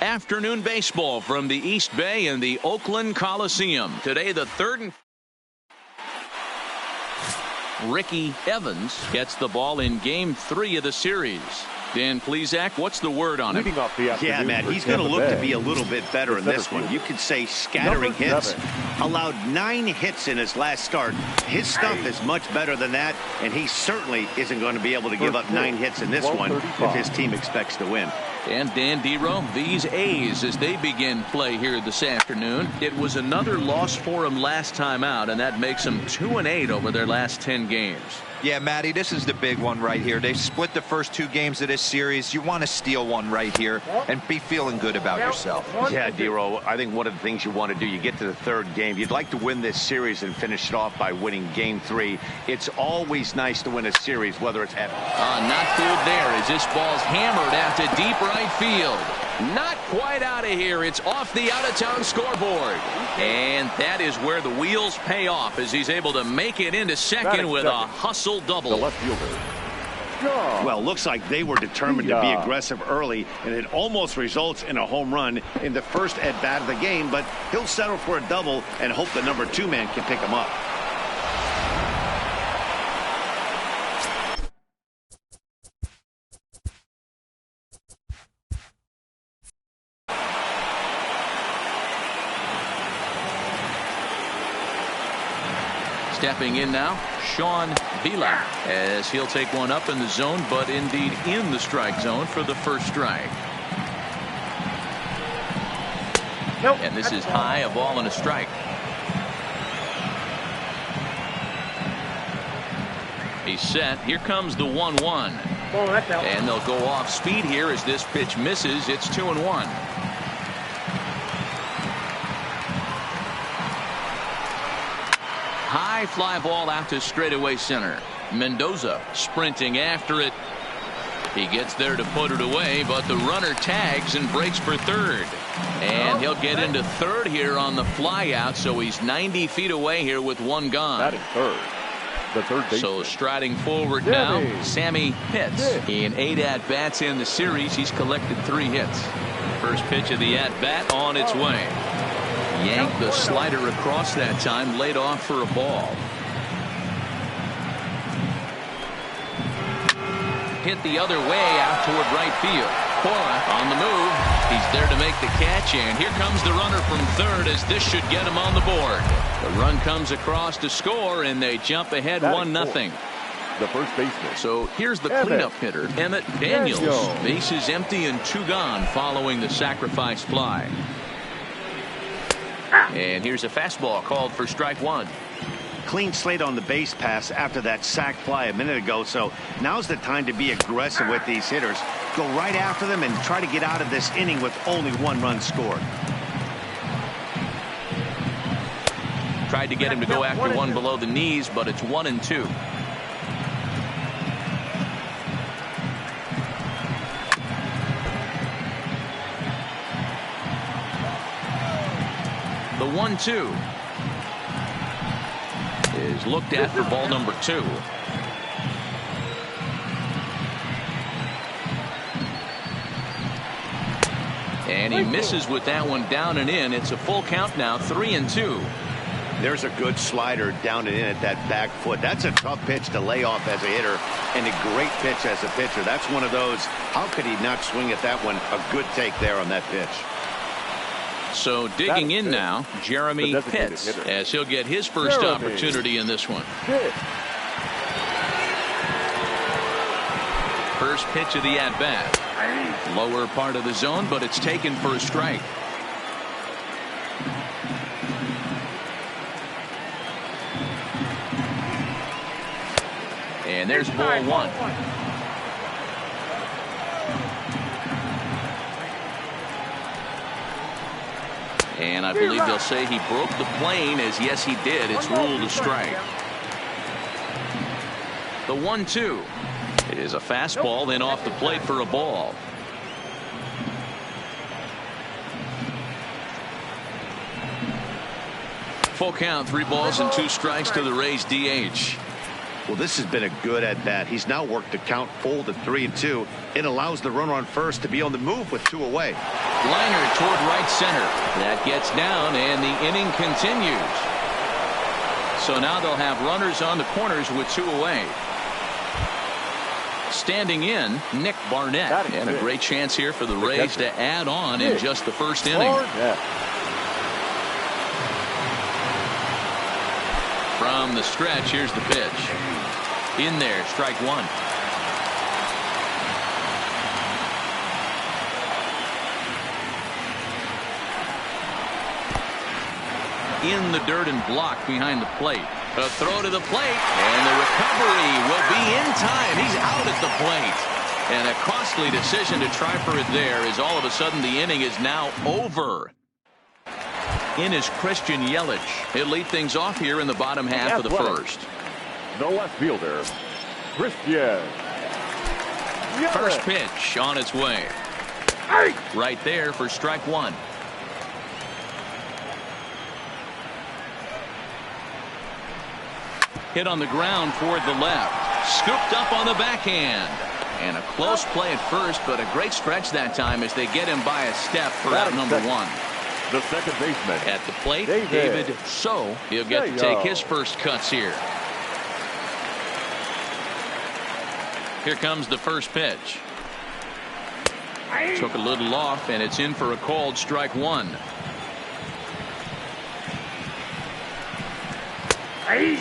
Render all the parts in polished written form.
Afternoon baseball from the East Bay and the Oakland Coliseum. Today, the third and Ricky Evans gets the ball in Game 3 of the series. Dan Plesac, what's the word on him? Yeah, Matt, he's going to look to be a little bit better in this one. You could say scattering hits. Allowed 9 hits in his last start. His stuff is much better than that, and he certainly isn't going to be able to give up 9 hits in this one if his team expects to win. And Dan Dero, these A's as they begin play here this afternoon. It was another loss for them last time out, and that makes them 2-8 over their last 10 games. Yeah, Matty, this is the big one right here. They split the first 2 games of this series. You want to steal one right here and be feeling good about yourself. Yeah, Dero, I think one of the things you want to do, you get to the 3rd game, you'd like to win this series and finish it off by winning Game 3. It's always nice to win a series, whether it's at not good there as this ball's hammered out to deep right field. Not quite out of here. It's off the out-of-town scoreboard. And that is where the wheels pay off as he's able to make it into second with a hustle double. The left fielder. Well, looks like they were determined to be aggressive early, and it almost results in a home run in the first at-bat of the game, but he'll settle for a double and hope the number 2 man can pick him up. Stepping in now, Sean Vila, as he'll take one up in the zone, but indeed in the strike zone for the first strike. And this is high, a ball and a strike. He's set. Here comes the 1-1. And they'll go off speed here as this pitch misses. It's 2-1. High fly ball out to straightaway center. Mendoza sprinting after it. He gets there to put it away, but the runner tags and breaks for third. And he'll get into third here on the fly out, so he's 90 feet away here with one gone. That is third. The third baseman. So striding forward now, Sammy Pitts. In 8 at-bats in the series, he's collected 3 hits. First pitch of the at-bat on its way. Yanked the slider across that time, laid off for a ball. Hit the other way out toward right field. Cora on the move. He's there to make the catch, and here comes the runner from third as this should get him on the board. The run comes across to score, and they jump ahead 1-0. The first baseman. So here's the cleanup hitter, Emmett Daniels. Bases empty and 2 gone following the sacrifice fly. And here's a fastball called for strike 1. Clean slate on the base pass after that sac fly a minute ago, so now's the time to be aggressive with these hitters. Go right after them and try to get out of this inning with only 1 run scored. Tried to get him to go after one below the knees, but it's 1-2. The 1-2 is looked at for ball number 2. And he misses with that one down and in. It's a full count now, 3-2. There's a good slider down and in at that back foot. That's a tough pitch to lay off as a hitter, and a great pitch as a pitcher. That's one of those, how could he not swing at that one? A good take there on that pitch. So digging in now, Jeremy Pitts, as he'll get his first opportunity in this one. First pitch of the at-bat. Lower part of the zone, but it's taken for a strike. And there's ball 1. And I believe they'll say he broke the plane, as yes he did. It's ruled a strike. The 1-2. It is a fastball, then off the plate for a ball. Full count, 3 balls and 2 strikes to the Rays DH. Well, this has been a good at-bat. He's now worked the count full to 3-2. It allows the runner on first to be on the move with 2 away. Liner toward right center. That gets down, and the inning continues. So now they'll have runners on the corners with 2 away. Standing in, Nick Barnett. And a great chance here for the Rays to add on in just the first inning. From the stretch, here's the pitch. In there, strike 1. In the dirt and blocked behind the plate. A throw to the plate, and the recovery will be in time. He's out at the plate. And a costly decision to try for it there, as all of a sudden the inning is now over. In is Christian Yelich. He'll lead things off here in the bottom half of the first. The left fielder, Christian Yelich. First pitch on its way. Right there for strike 1. Hit on the ground toward the left. Scooped up on the backhand. And a close play at first, but a great stretch that time as they get him by a step for out number 1. The second baseman. At the plate, David So. He'll get to take his first cuts here. Here comes the first pitch. Took a little off, and it's in for a called strike 1.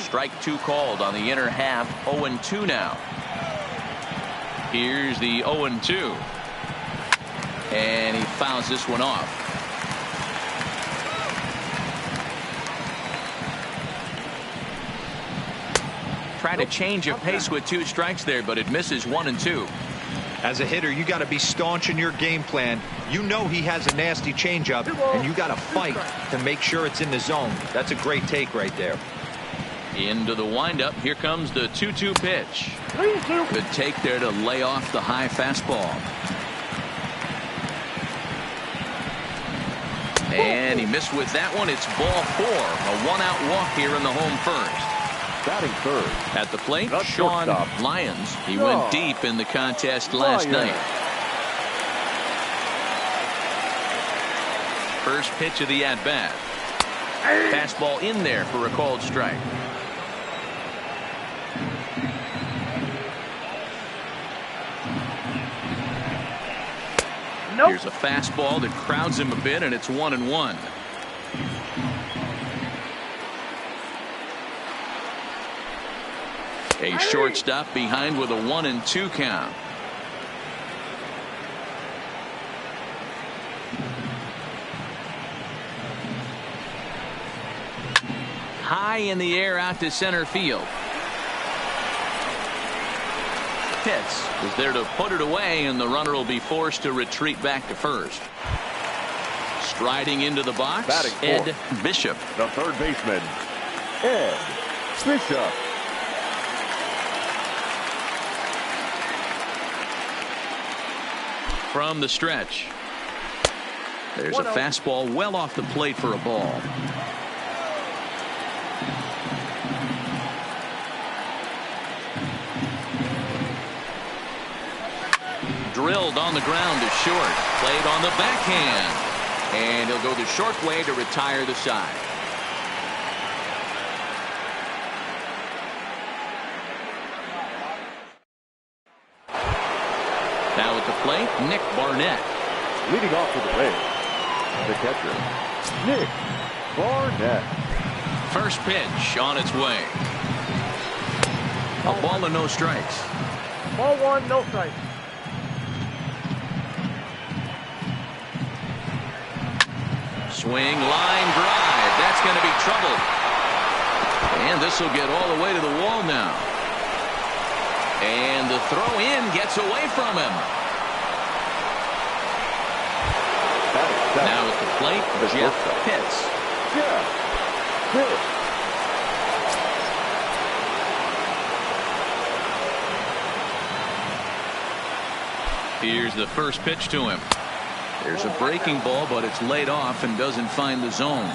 Strike 2 called on the inner half. 0-2 now. Here's the 0-2. And he fouls this one off. Try to change a pace with 2 strikes there, but it misses 1 and 2. As a hitter, you got to be staunch in your game plan. You know he has a nasty changeup, and you got to fight to make sure it's in the zone. That's a great take right there. Into the windup. Here comes the 2-2 pitch. Good take there to lay off the high fastball. And he missed with that one. It's ball 4. A 1-out walk here in the home first. Batting third. At the plate, Sean Lyons. He went deep in the contest last night. First pitch of the at-bat. Fastball in there for a called strike. Here's a fastball that crowds him a bit, and it's 1-1. A shortstop behind with a 1-2 count. High in the air out to center field. Pitts is there to put it away, and the runner will be forced to retreat back to first. Striding into the box, Ed Bishop. The third baseman, Ed Bishop. From the stretch. There's a fastball well off the plate for a ball. Drilled on the ground to short. Played on the backhand. And he'll go the short way to retire the side. Now at the plate, Nick Barnett. Leading off for the Rays, the catcher, Nick Barnett. First pitch on its way. A ball and no strikes. Ball 1, no strikes. Swing, line drive. That's going to be trouble. And this will get all the way to the wall now. And the throw in gets away from him. Now at the plate, Jeff Pitts. Here's the first pitch to him. There's a breaking ball, but it's laid off and doesn't find the zone.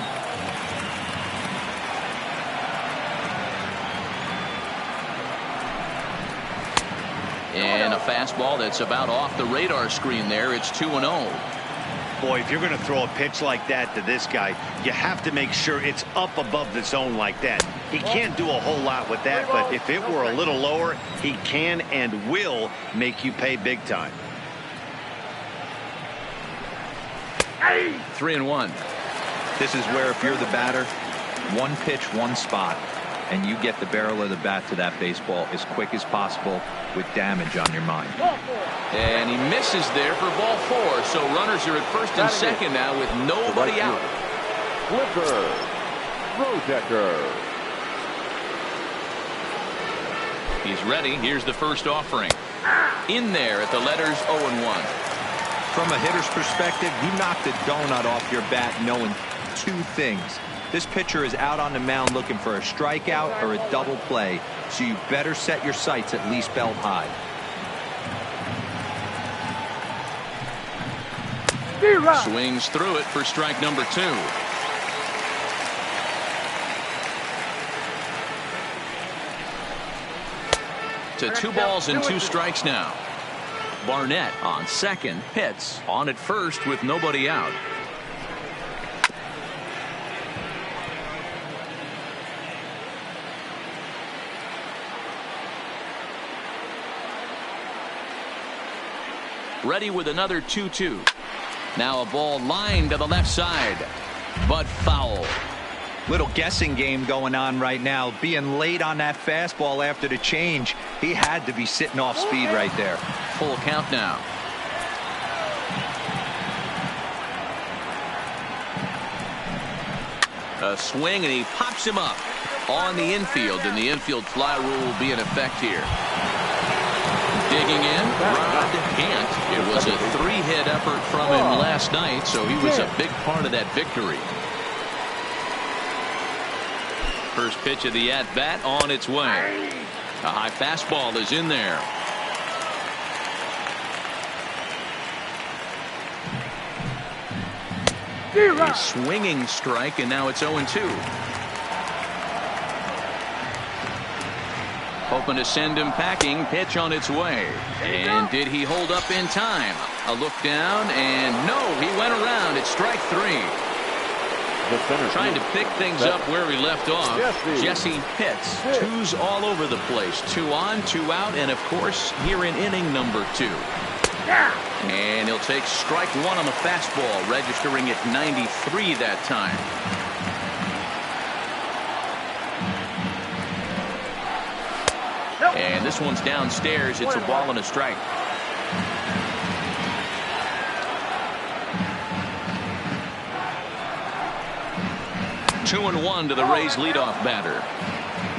a fastball that's about off the radar screen there. It's 2-0. Boy, if you're going to throw a pitch like that to this guy, you have to make sure it's up above the zone like that. He can't do a whole lot with that, but if it were a little lower, he can and will make you pay big time. 3-1. This is where if you're the batter, one pitch, one spot, and you get the barrel of the bat to that baseball as quick as possible with damage on your mind. And he misses there for ball 4. So runners are at first and second now with nobody out. Flipper. Rodecker. He's ready. Here's the first offering. In there at the letters 0-1. From a hitter's perspective, you knocked the donut off your bat knowing two things. This pitcher is out on the mound looking for a strikeout or a double play, so you better set your sights at least belt high. Swings through it for strike number 2. To 2 balls and 2 strikes now. Barnett on second, hits on at first with nobody out. Ready with another 2-2. Now a ball lined to the left side, but foul. Little guessing game going on right now. Being late on that fastball after the change, he had to be sitting off speed right there. Full count now. A swing, and he pops him up on the infield, and the infield fly rule will be in effect here. Digging in, Rod Gant. It was a 3-hit effort from him last night, so he was a big part of that victory. First pitch of the at-bat on its way. A high fastball is in there. A swinging strike, and now it's 0-2. Hoping to send him packing. Pitch on its way. And did he hold up in time? A look down, and no, he went around. It's strike 3. Trying to pick things up where he left off. Jesse Pitts. 2s all over the place. 2 on, 2 out, and of course here in inning number 2. And he'll take strike 1 on the fastball, registering at 93 that time. And this one's downstairs. It's a ball and a strike. Two and 1 to the Rays leadoff batter.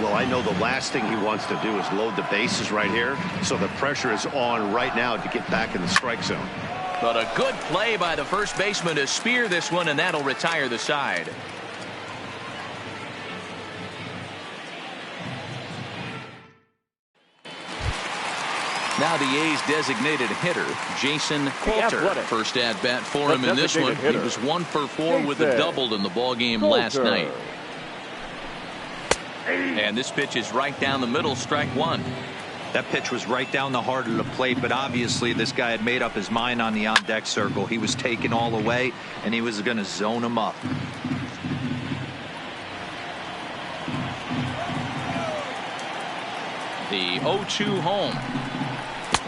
Well, I know the last thing he wants to do is load the bases right here, so the pressure is on right now to get back in the strike zone. But a good play by the first baseman to spear this one, and that'll retire the side. Now the A's designated hitter, Jason Coulter. First at bat for him in this one. He was 1 for 4 with a double in the ball game last night. And this pitch is right down the middle, strike 1. That pitch was right down the heart of the plate, but obviously this guy had made up his mind on the on-deck circle. He was taken all the way, and he was going to zone him up. The 0-2 home.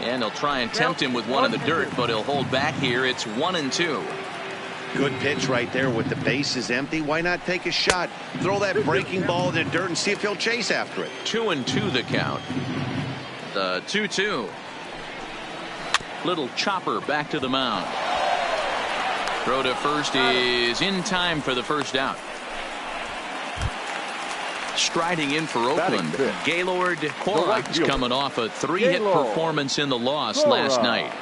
And they'll try and tempt him with one in the dirt, but he'll hold back here. It's 1-2. Good pitch right there with the bases empty. Why not take a shot? Throw that breaking ball in the dirt and see if he'll chase after it. 2-2 the count. The 2-2. Little chopper back to the mound. Throw to first is in time for the first out. Striding in for Oakland, Gaylord Corak coming off a 3-hit performance in the loss last night.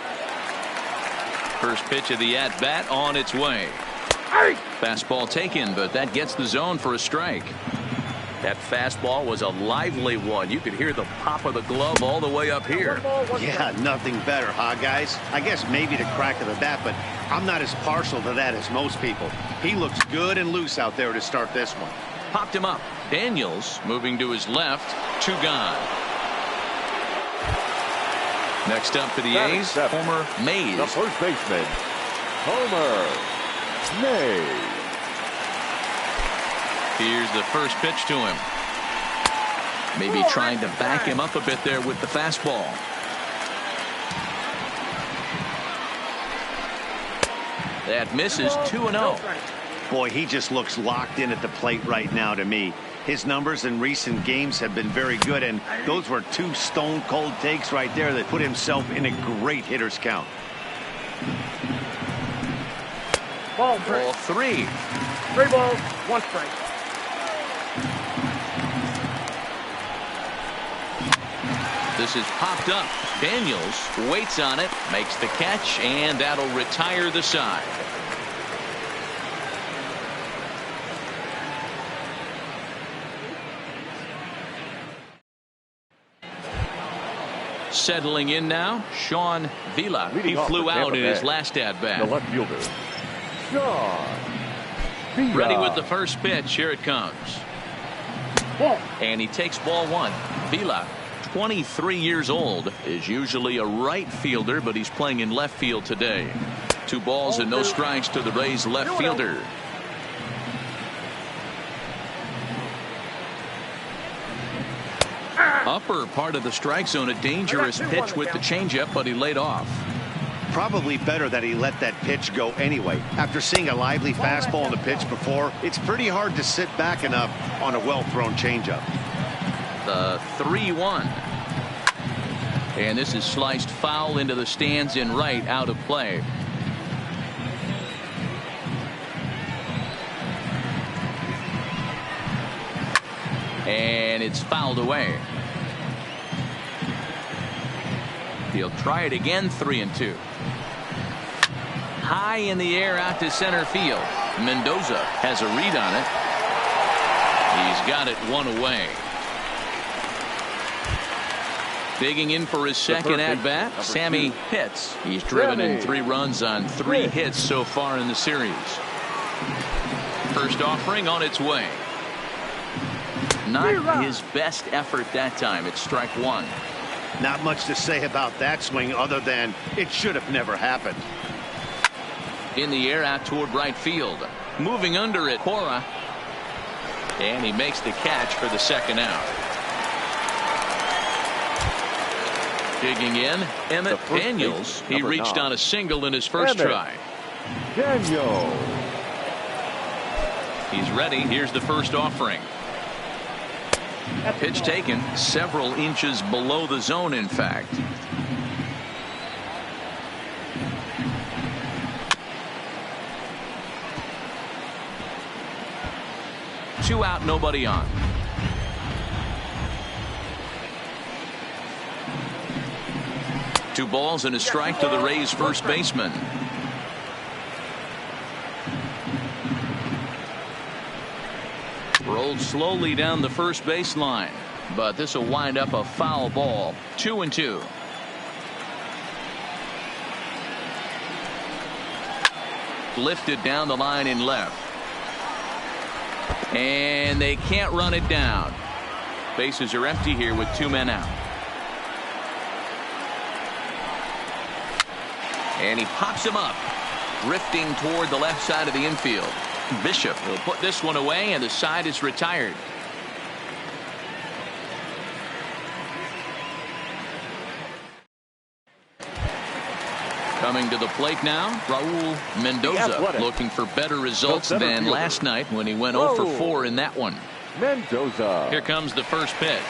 First pitch of the at-bat on its way. Fastball taken, but that gets the zone for a strike. That fastball was a lively one. You could hear the pop of the glove all the way up here. Yeah, nothing better, huh, guys? I guess maybe the crack of the bat, but I'm not as partial to that as most people. He looks good and loose out there to start this one. Popped him up. Daniels moving to his left. 2 gone. Next up for the Batting A's, seventh, Homer Mays. the first baseman, Homer Mays. Here's the first pitch to him. Maybe trying to back him up a bit there with the fastball. That misses 2-0. Boy, he just looks locked in at the plate right now to me. His numbers in recent games have been very good, and those were two stone-cold takes right there that put himself in a great hitter's count. Ball Ball 3. 3 balls, 1 strike. This is popped up. Daniels waits on it, makes the catch, and that'll retire the side. Settling in now, Sean Vila. He flew out in his last The at-bat. left fielder, Sean Vila. Ready with the first pitch. Here it comes. Ball. And he takes ball 1. Vila, 23 years old, is usually a right fielder, but he's playing in left field today. 2 balls and no strikes to the Rays left fielder. Upper part of the strike zone, a dangerous pitch with the changeup, but he laid off. Probably better that he let that pitch go anyway. After seeing a lively fastball on the pitch before, it's pretty hard to sit back enough on a well-thrown changeup. The 3-1. And this is sliced foul into the stands in right, out of play. And it's fouled away. He'll try it again. 3-2. High in the air out to center field. Mendoza has a read on it. He's got it 1 away. Digging in for his second at-bat, Sammy Pitts. He's driven in 3 runs on 3 hits so far in the series. First offering on its way. Not his best effort that time. It's strike 1. Not much to say about that swing other than it should have never happened. In the air out toward right field. Moving under it, Cora. And he makes the catch for the second out. Digging in, Emmett Daniels. He reached on a single in his first try. Daniel. He's ready. Here's the first offering. Pitch taken several inches below the zone, in fact. Two out, nobody on. Two balls and a strike to the Rays first baseman. Rolled slowly down the first baseline, but this will wind up a foul ball. 2-2. Lifted down the line in left. And they can't run it down. Bases are empty here with 2 men out. And he pops him up, drifting toward the left side of the infield. Bishop will put this one away, and the side is retired. Coming to the plate now, Raul Mendoza, looking for better results than last night when he went 0 for 4 in that one. Mendoza. Here comes the first pitch.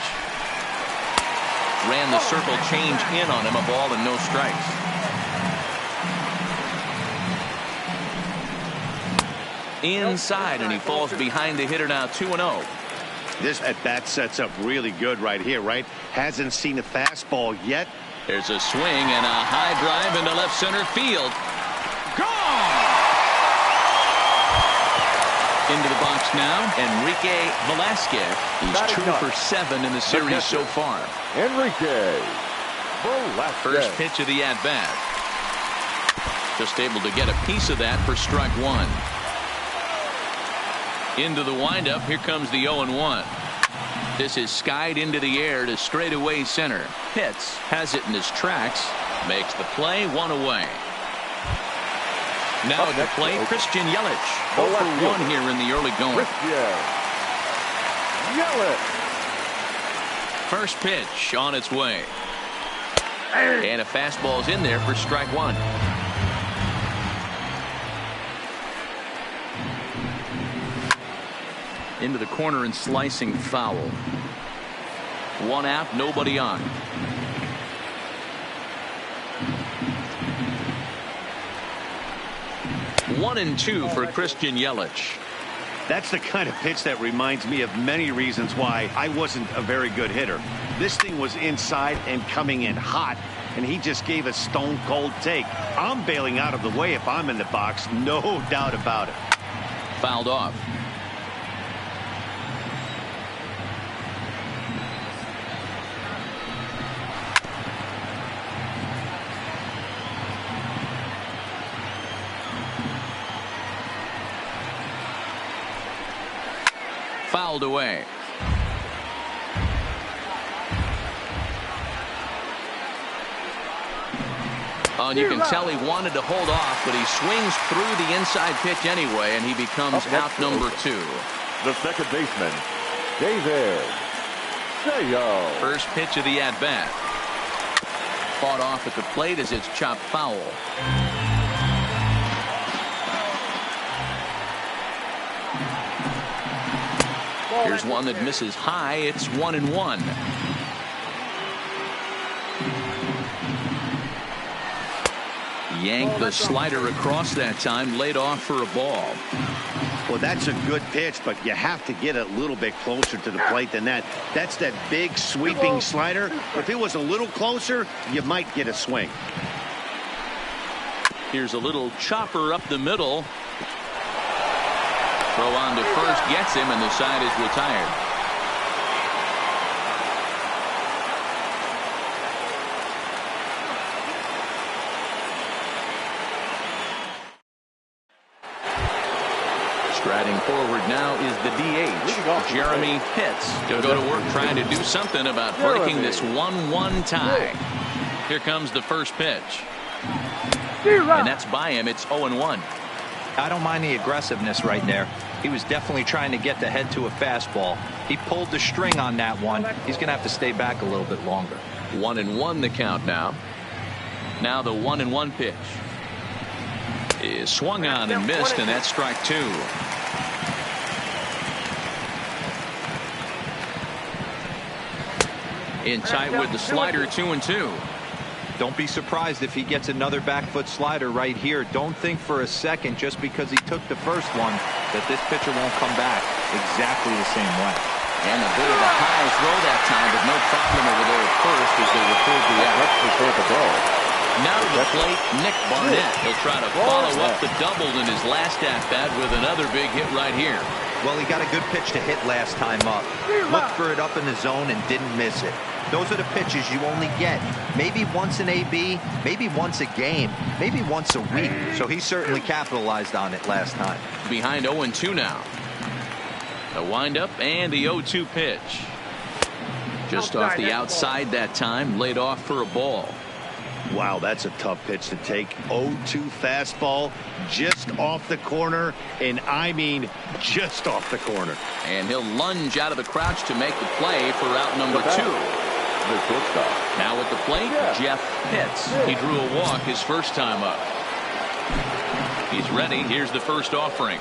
Ran the circle change in on him, a ball and no strikes. Inside, and he falls behind the hitter now. 2-0. This at bat sets up really good right here, right? Hasn't seen a fastball yet. There's a swing and a high drive into left center field. Gone! Into the box now, Enrique Velasquez. He's 2 for 7 in the series so far. Enrique Velasquez. First pitch of the at-bat. Just able to get a piece of that for strike 1. Into the windup. Here comes the 0-1. This is skied into the air to straightaway center. Pitts has it in his tracks. Makes the play, 1 away. Now at the plate, Christian Yelich. 0 for 1 here in the early going. Christian Yelich. First pitch on its way. And a fastball's in there for strike 1. Into the corner and slicing foul. 1 out, nobody on. One and 2 for Christian Yelich. That's the kind of pitch that reminds me of many reasons why I wasn't a very good hitter. This thing was inside and coming in hot, and he just gave a stone cold take. I'm bailing out of the way if I'm in the box, no doubt about it. Fouled off. Fouled away. Oh, and you can tell he wanted to hold off, but he swings through the inside pitch anyway, and he becomes out number 2. The second baseman, David Sayo. First pitch of the at-bat. Fought off at the plate as it's chopped foul. Here's one that misses high. It's 1-1. Yanked the slider across that time, laid off for a ball. Well, that's a good pitch, but you have to get a little bit closer to the plate than that. That's that big sweeping slider. If it was a little closer, you might get a swing. Here's a little chopper up the middle. Throw on to first gets him, and the side is retired. Striding forward now is the DH, Jeremy Pitts. He'll go to work trying to do something about breaking this 1-1 tie. Here comes the first pitch. And that's by him. It's 0-1. I don't mind the aggressiveness right there. He was definitely trying to get the head to a fastball. He pulled the string on that one. He's going to have to stay back a little bit longer. 1-1 the count now. Now the 1-1 pitch is swung on and missed, and that's strike 2. In tight with the slider, 2-2. Don't be surprised if he gets another back foot slider right here. Don't think for a second just because he took the first one that this pitcher won't come back exactly the same way. And a bit of a high throw that time, but no problem over there at first as they record the out. Let's record the ball. Now to the plate, Nick Barnett. He'll try to follow up the double in his last at-bat with another big hit right here. Well, he got a good pitch to hit last time up. Looked for it up in the zone and didn't miss it. Those are the pitches you only get maybe once in AB, maybe once a game, maybe once a week. So he certainly capitalized on it last time. Behind 0-2 now. The windup and the 0-2 pitch. Just off the outside that time, laid off for a ball. Wow, that's a tough pitch to take. 0-2 fastball just off the corner, and I mean just off the corner. And he'll lunge out of the crouch to make the play for out number 2. Now at the plate, Jeff Pitts. He drew a walk his first time up. He's ready. Here's the first offering.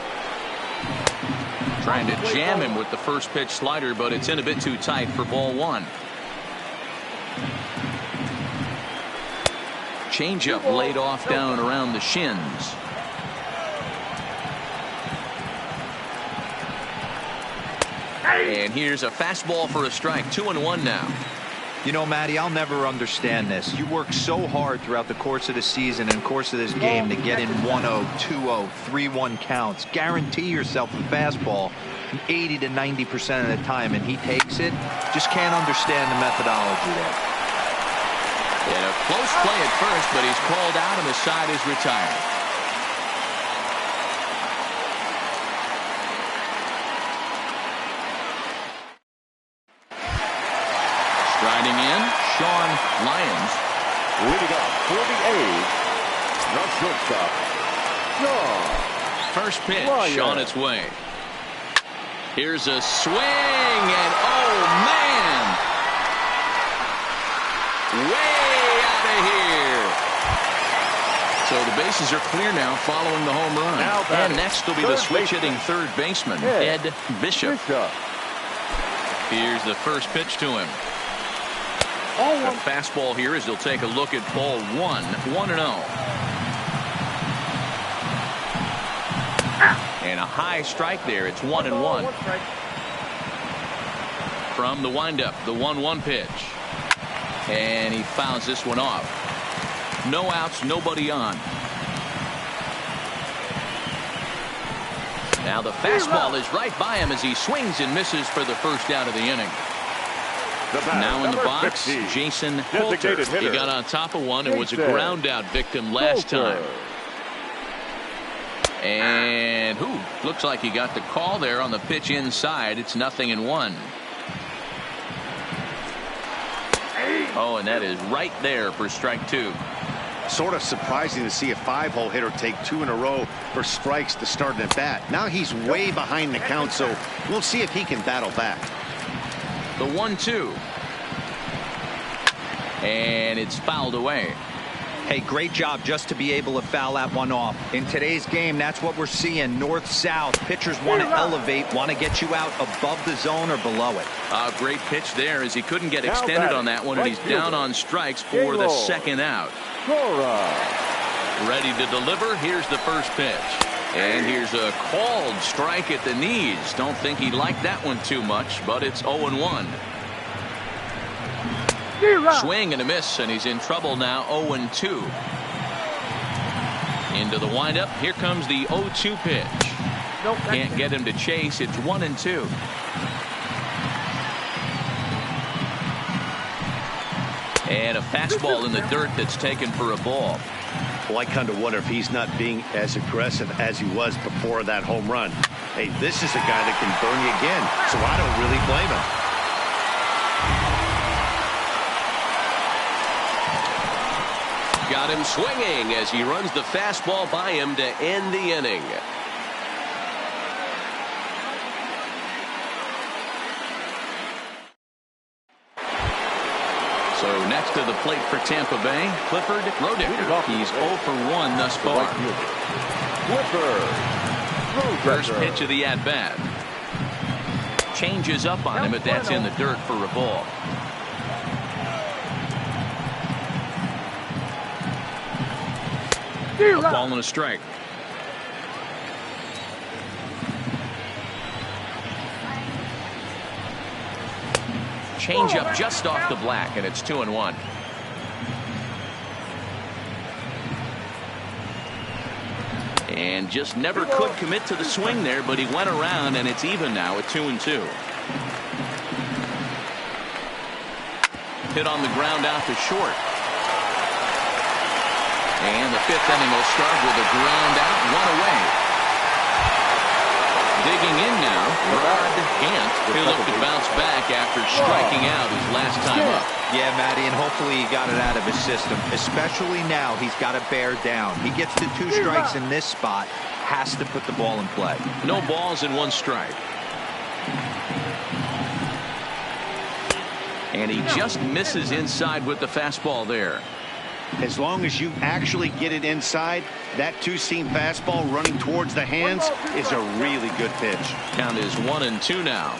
Trying to jam him with the first pitch slider, but it's in a bit too tight for ball 1. Changeup laid off down around the shins. And here's a fastball for a strike. 2-1 now. You know, Matty, I'll never understand this. You work so hard throughout the course of the season and course of this game to get in 1-0, 2-0, 3-1 counts. Guarantee yourself a fastball 80 to 90% of the time, and he takes it. Just can't understand the methodology there. And a close play at first, but he's called out and the side is retired. Riding in, Sean Lyons. Leading up for the A's, the shortstop, Sean. First pitch Lyons. on its way. Here's a swing, and oh man, way out of here. So the bases are clear now following the home run. Now And next will be the switch hitting third baseman, Ed Bishop. Here's the first pitch to him. A fastball here as he'll take a look at ball 1, 1-0. And a high strike there. It's 1-1. From the windup, the 1-1 pitch. And he fouls this one off. No outs, nobody on. Now the fastball is right by him as he swings and misses for the first out of the inning. Now in the box, 50, Jason Coulter. He got on top of one and was a ground out victim last time. And looks like he got the call there on the pitch inside. It's 0-1. Oh, and that is right there for strike 2. Sort of surprising to see a 5-hole hitter take 2 in a row for strikes to start an at bat. Now he's way behind the count, so we'll see if he can battle back. The 1-2. And it's fouled away. Hey, great job just to be able to foul that one off. In today's game, that's what we're seeing. North-south. Pitchers want to elevate, want to get you out above the zone or below it. A great pitch there as he couldn't get extended on that one, and he's down on strikes for the second out. Ready to deliver. Here's the first pitch. And here's a called strike at the knees. Don't think he liked that one too much, but it's 0-1. Swing and a miss, and he's in trouble now. 0-2. Into the windup. Here comes the 0-2 pitch. Can't get him to chase. It's 1-2. And a fastball in the dirt that's taken for a ball. Well, I kind of wonder if he's not being as aggressive as he was before that home run. Hey, this is a guy that can burn you again, so I don't really blame him. Got him swinging as he runs the fastball by him to end the inning. So next to the plate for Tampa Bay, Clifford Roediger. He's 0 for 1 thus far. First pitch of the at-bat. Changes up on him, but that's in the dirt for a ball. A ball and a strike. Change up just off the black, and it's 2-1. And just never could commit to the swing there, but he went around, and it's even now at 2-2. Hit on the ground out to short. And the fifth inning will start with a ground out, 1 away. Digging in now, Rod Gant. He'll look to bounce back after striking out his last time up. Yeah, Matty, and hopefully he got it out of his system. Especially now, he's got to bear down. He gets to 2 strikes in this spot, has to put the ball in play. No balls and 1 strike. And he just misses inside with the fastball there. As long as you actually get it inside, that 2-seam fastball running towards the hands is a really good pitch. Count is 1-2 now.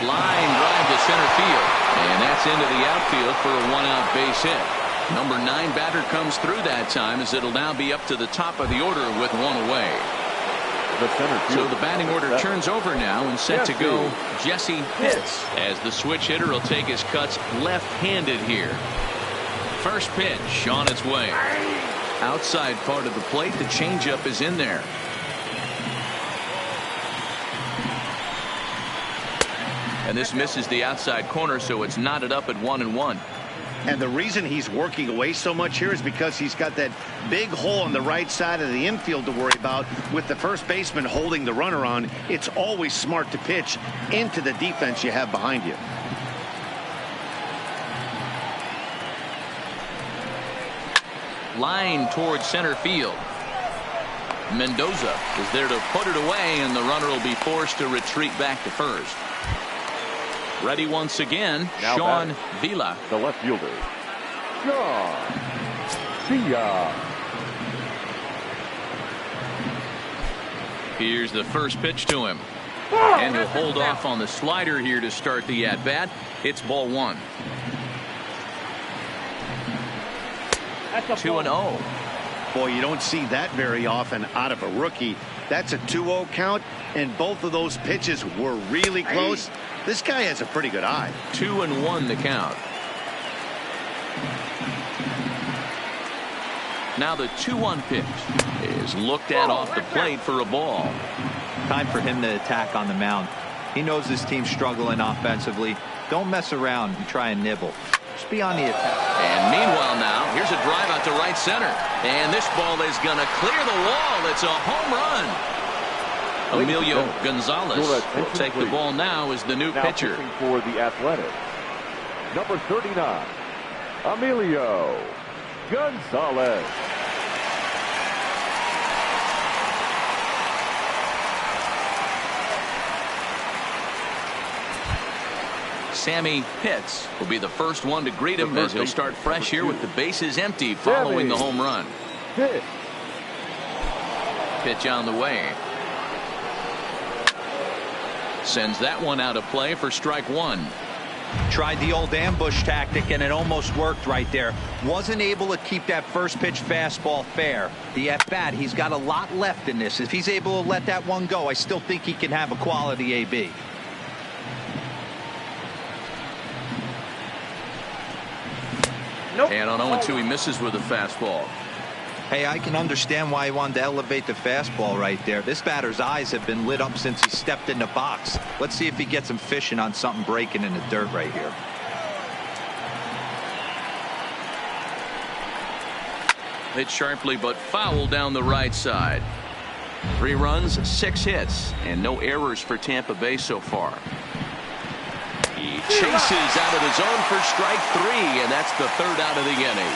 Line drive to center field. And that's into the outfield for a 1-out base hit. Number 9 batter comes through that time as it'll now be up to the top of the order with 1 away. So the batting order turns over now and set to go Jesse Pitts as the switch hitter will take his cuts left-handed here. First pitch on its way. Outside part of the plate, the changeup is in there. And this misses the outside corner, so it's knotted up at 1-1. And the reason he's working away so much here is because he's got that big hole on the right side of the infield to worry about with the first baseman holding the runner on. It's always smart to pitch into the defense you have behind you. Line towards center field. Mendoza is there to put it away, and the runner will be forced to retreat back to first. Ready once again, Now Sean Villa. The left fielder, Sean Villa. Here's the first pitch to him. And he'll hold off on the slider here to start the at-bat. It's ball one. That's a 2-0. Boy, you don't see that very often out of a rookie. That's a 2-0 count, and both of those pitches were really close. This guy has a pretty good eye. 2-1 the count. Now the 2-1 pitch is looked at off the plate for a ball. Time for him to attack on the mound. He knows his team's struggling offensively. Don't mess around and try and nibble. Just be on the attack. And meanwhile now, here's a drive out to right center. And this ball is going to clear the wall. It's a home run. Emilio Gonzalez will take the ball now as the new pitcher. Pitching for the Athletics, number 39, Emilio Gonzalez. Sammy Pitts will be the first one to greet him as he'll start fresh here with the bases empty following the home run. Pitch on the way. Sends that one out of play for strike one. Tried the old ambush tactic, and it almost worked right there. Wasn't able to keep that first pitch fastball fair. The at-bat, he's got a lot left in this. If he's able to let that one go, I still think he can have a quality AB. Nope. And on 0-2, he misses with a fastball. Hey, I can understand why he wanted to elevate the fastball right there. This batter's eyes have been lit up since he stepped in the box. Let's see if he gets him fishing on something breaking in the dirt right here. Hit sharply but foul down the right side. 3 runs, 6 hits, and no errors for Tampa Bay so far. He chases out of the zone for strike 3, and that's the 3rd out of the inning.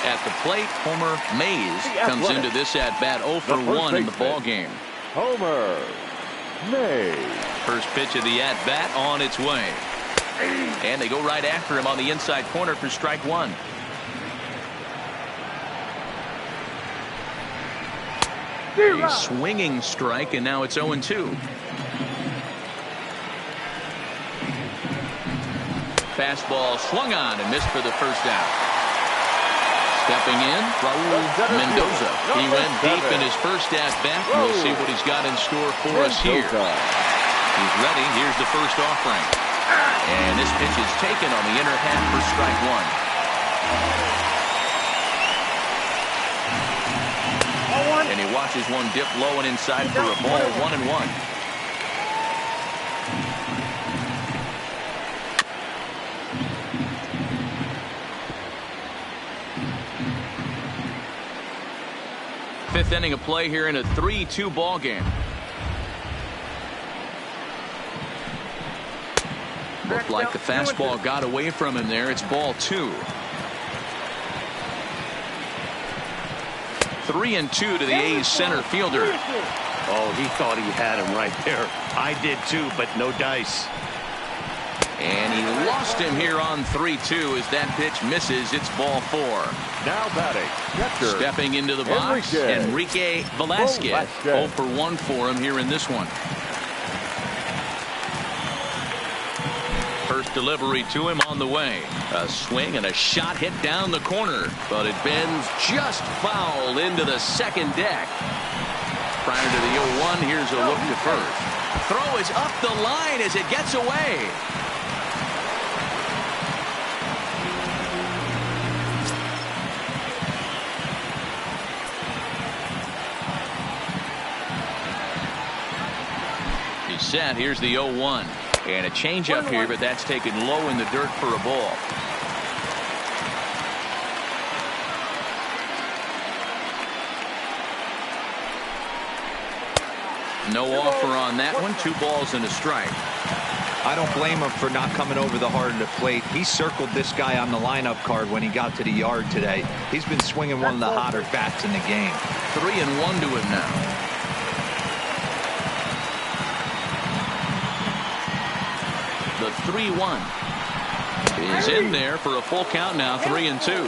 At the plate, Homer Mays comes into this at-bat 0 for 1 in the ball game. Homer Mays. First pitch of the at-bat on its way. And they go right after him on the inside corner for strike 1. A swinging strike, and now it's 0-2. Fastball swung on and missed for the first out. Stepping in, Raul Mendoza. He went deep in his first at-bat. We'll see what he's got in store for us here. He's ready. Here's the first offering. And this pitch is taken on the inner half for strike 1. And he watches one dip low and inside for a ball, 1-1. Fifth inning of play here in a 3-2 ball game. Looked like the fastball got away from him there. It's ball 2. 3-2 to the A's center fielder. Oh, he thought he had him right there. I did too, but no dice. And he lost him here on 3-2 as that pitch misses. It's ball 4. Now batting, catcher. Stepping into the box, Enrique Velasquez. 0 for 1 for him here in this one. First delivery to him on the way. A swing and a shot hit down the corner, but it bends just foul into the second deck. Prior to the 0-1, here's a look to first. Throw is up the line as it gets away. set. Here's the 0-1. And a changeup here, but that's taken low in the dirt for a ball. No offer on that one. 2 balls and a strike. I don't blame him for not coming over the hard of the plate. He circled this guy on the lineup card when he got to the yard today. He's been swinging one of the hotter bats in the game. 3-1 to him now. The 3-1 is in there for a full count now. 3-2.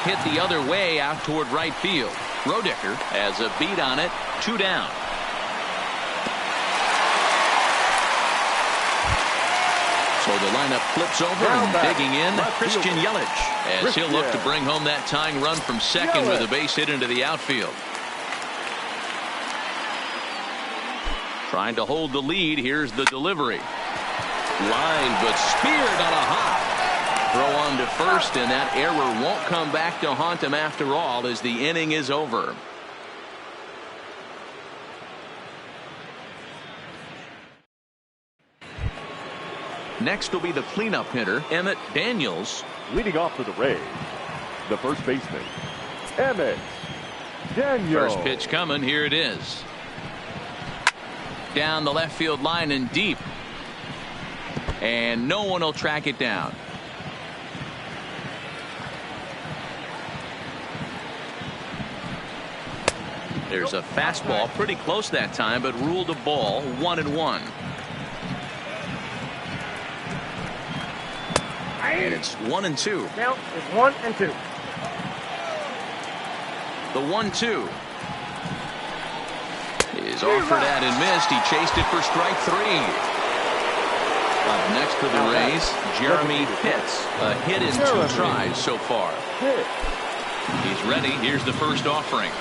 Hit the other way out toward right field. Roediger has a beat on it. 2 down. So the lineup flips over and digging in Christian Yelich as he'll look to bring home that tying run from second with a base hit into the outfield. Trying to hold the lead. Here's the delivery. Line but speared on a hop. Throw on to first, and that error won't come back to haunt him after all as the inning is over. Next will be the cleanup hitter, Emmett Daniels. Leading off for the Rays, the first baseman, Emmett Daniels. First pitch coming. Here it is. Down the left field line and deep. And no one will track it down. There's a fastball pretty close that time, but ruled a ball. 1-1. And it's 1-2. Count is 1-2. The 1-2 is offered at and missed. He chased it for strike 3. Up next for the Rays, Jeremy Pitts. A hit in 2 tries so far. He's ready. Here's the first offering.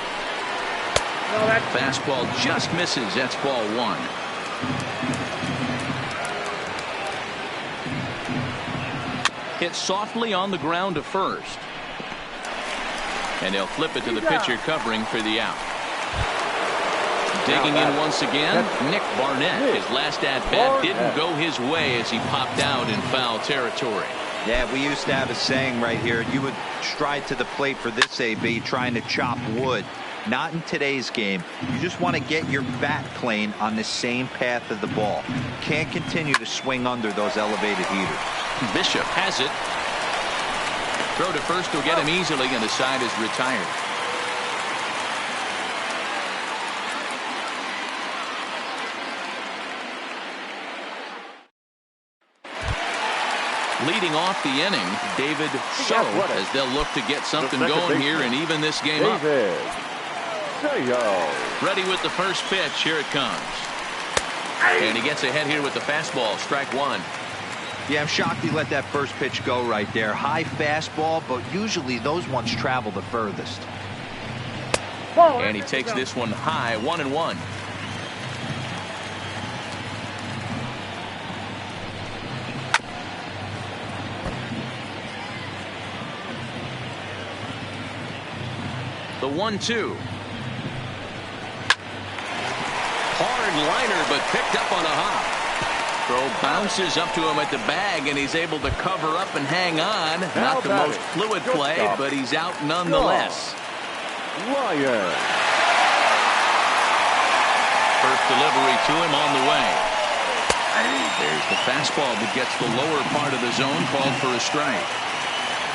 Fastball just misses. That's ball 1. Hit softly on the ground to first. And they'll flip it to the pitcher covering for the out. Digging in once again, Nick Barnett. His last at-bat didn't go his way as he popped out in foul territory. Yeah, we used to have a saying right here. You would stride to the plate for this AB trying to chop wood. Not in today's game. You just want to get your bat plane on the same path of the ball. Can't continue to swing under those elevated heaters. Bishop has it. Throw to first will get him easily, and the side is retired. Leading off the inning, David Sho, as they'll look to get something going here and even this game up. Ready with the first pitch. Here it comes. And he gets ahead here with the fastball. Strike 1. Yeah, I'm shocked he let that first pitch go right there. High fastball, but usually those ones travel the furthest. And he takes this one high. 1-1. The 1-2. Hard liner, but picked up on a hop. Throw bounces up to him at the bag, and he's able to cover up and hang on. Not the most fluid play, but he's out nonetheless. Ryan. First delivery to him on the way. There's the fastball that gets the lower part of the zone, called for a strike.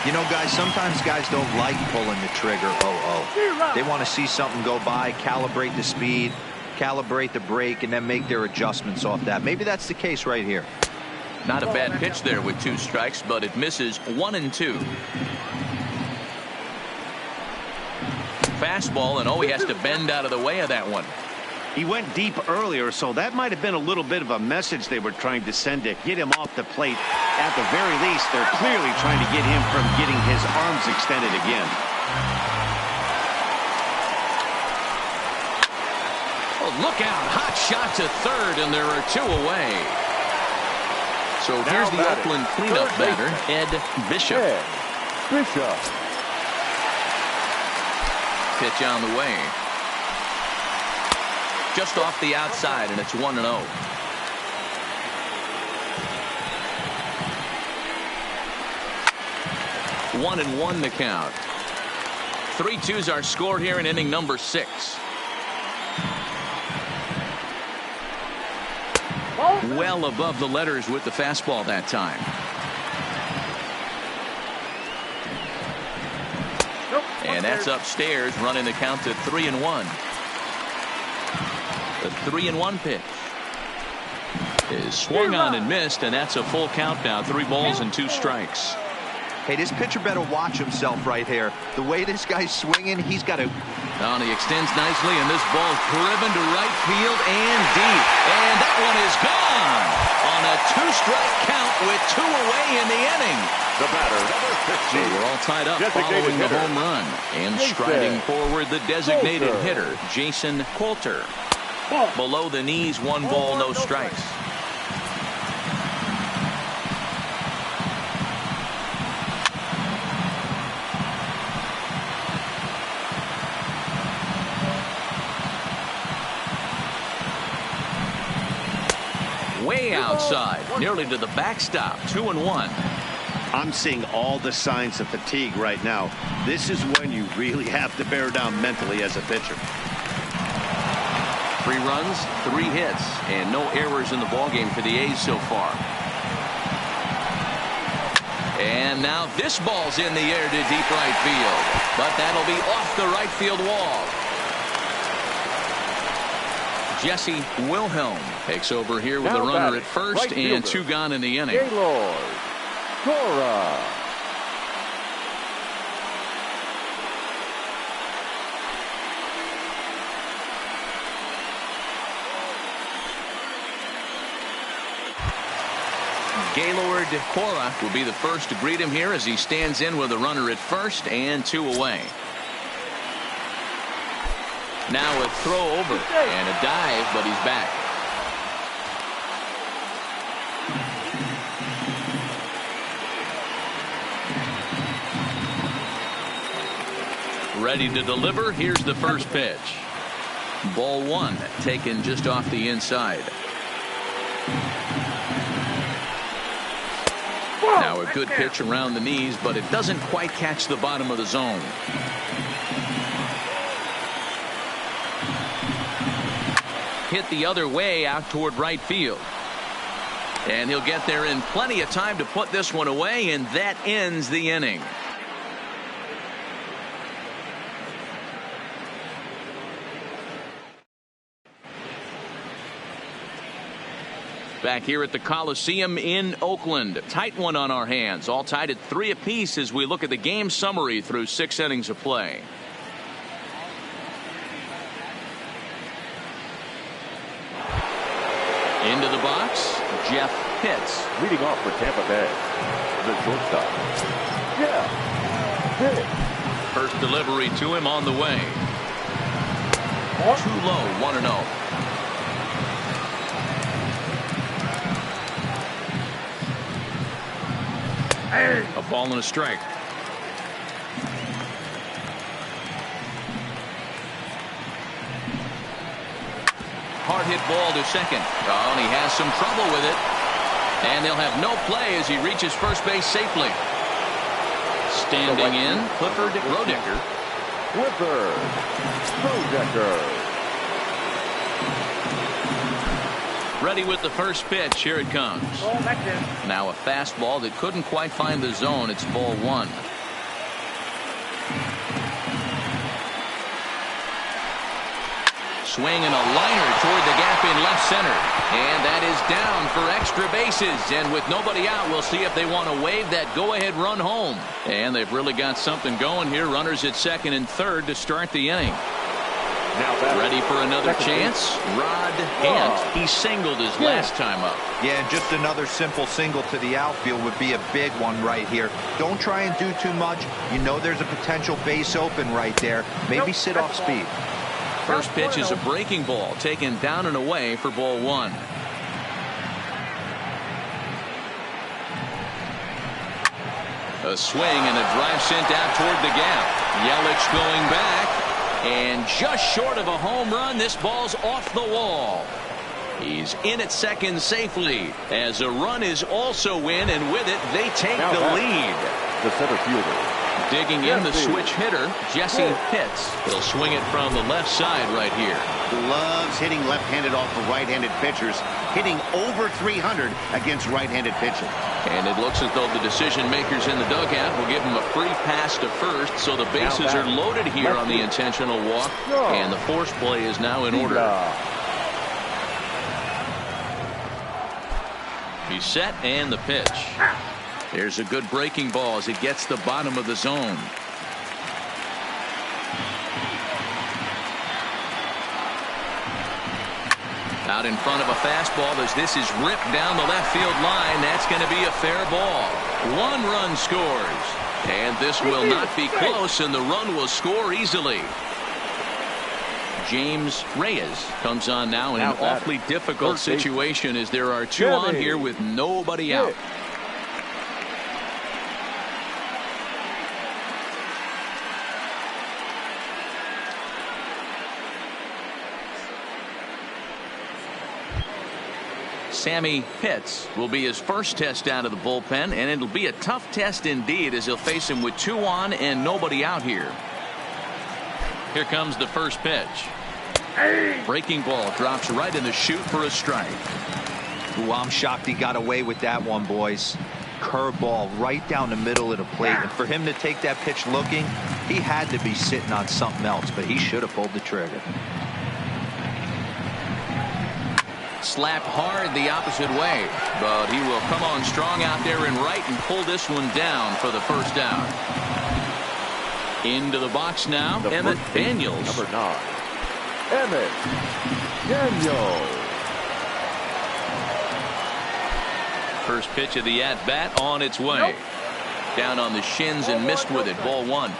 You know, guys, sometimes guys don't like pulling the trigger. They want to see something go by, calibrate the speed, calibrate the brake, and then make their adjustments off that. Maybe that's the case right here. Not a bad pitch there with 2 strikes, but it misses. 1-2. Fastball, and he has to bend out of the way of that one. He went deep earlier, so that might have been a little bit of a message they were trying to send to get him off the plate. At the very least, they're clearly trying to get him from getting his arms extended again. Oh, look out. Hot shot to third, and there are 2 away. So here's the Oakland cleanup batter, Ed Bishop. Pitch on the way. Just off the outside, and it's 1-0. One and one the count. 3-2's our score here in inning number 6. Well above the letters with the fastball that time. And that's upstairs, running the count to 3-1. The 3-1 pitch is swung on and missed, and that's a full count now. 3 balls and 2 strikes. Hey, this pitcher better watch himself right here. The way this guy's swinging, he's got to... Now he extends nicely, and this ball's driven to right field and deep. And that one is gone on a 2-strike count with 2 away in the inning. The batter, number 15. So we're all tied up following the home run. And striding forward, the designated hitter, Jason Coulter. Below the knees, 1 ball, no strikes. Way outside, nearly to the backstop. 2-1. I'm seeing all the signs of fatigue right now. This is when you really have to bear down mentally as a pitcher. 3 runs, 3 hits, and no errors in the ballgame for the A's so far. And now this ball's in the air to deep right field, but that'll be off the right field wall. Jesse Wilhelm takes over here with a runner at first and 2 gone in the inning. Gaylord Cora. Gaylord Cora will be the first to greet him here as he stands in with a runner at first and 2 away. Now a throw over and a dive, but he's back. Ready to deliver. Here's the first pitch. Ball 1, taken just off the inside. Now a good pitch around the knees, but it doesn't quite catch the bottom of the zone. Hit the other way out toward right field. And he'll get there in plenty of time to put this one away, and that ends the inning. Back here at the Coliseum in Oakland. Tight one on our hands. All tied at 3 apiece as we look at the game summary through 6 innings of play. Into the box, Jeff Pitts. Leading off for Tampa Bay, the shortstop, Jeff Pitts. First delivery to him on the way. Too low, 1-0. A ball and a strike. Hard hit ball to second. Oh, and he has some trouble with it. And they'll have no play as he reaches first base safely. Standing in, Clifford Rodecker. Clifford Rodecker. Ready with the first pitch. Here it comes. Now a fastball that couldn't quite find the zone. It's ball 1. Swing and a liner toward the gap in left center. And that is down for extra bases. And with nobody out, we'll see if they want to wave that go-ahead run home. And they've really got something going here. Runners at second and third to start the inning. Now ready for another chance. Rod Hant. He singled his last time up. Yeah, just another simple single to the outfield would be a big one right here. Don't try and do too much. You know there's a potential base open right there. Maybe sit off speed. First pitch is a breaking ball taken down and away for ball one. A swing and a drive sent out toward the gap. Yelich going back, and just short of a home run. This ball's off the wall. He's in at second safely as a run is also in, and with it they take the lead. The center fielder. Digging in the switch hitter, Jesse Pitts. He'll swing it from the left side right here. Loves hitting left-handed off of right-handed pitchers, hitting over 300 against right-handed pitching. And it looks as though the decision makers in the dugout will give him a free pass to first, so the bases are loaded here on the intentional walk, and the force play is now in order. He's set, and the pitch. There's a good breaking ball as it gets the bottom of the zone. Out in front of a fastball as this is ripped down the left field line. That's going to be a fair ball. One run scores. And this will not be close, and the run will score easily. James Reyes comes on now in an awfully difficult situation as there are two on here with nobody out. Sammy Pitts will be his first test out of the bullpen, and it'll be a tough test indeed as he'll face him with two on and nobody out here. Here comes the first pitch. Breaking ball drops right in the chute for a strike. Ooh, I'm shocked he got away with that one, boys. Curveball right down the middle of the plate, and for him to take that pitch looking, he had to be sitting on something else, but he should have pulled the trigger. Slapped hard the opposite way, but he will come on strong out there in right and pull this one down for the first out. Into the box now, Emmett Daniels. Number 9, Emmett Daniels. First pitch of the at-bat on its way. Down on the shins and missed with it. Ball one.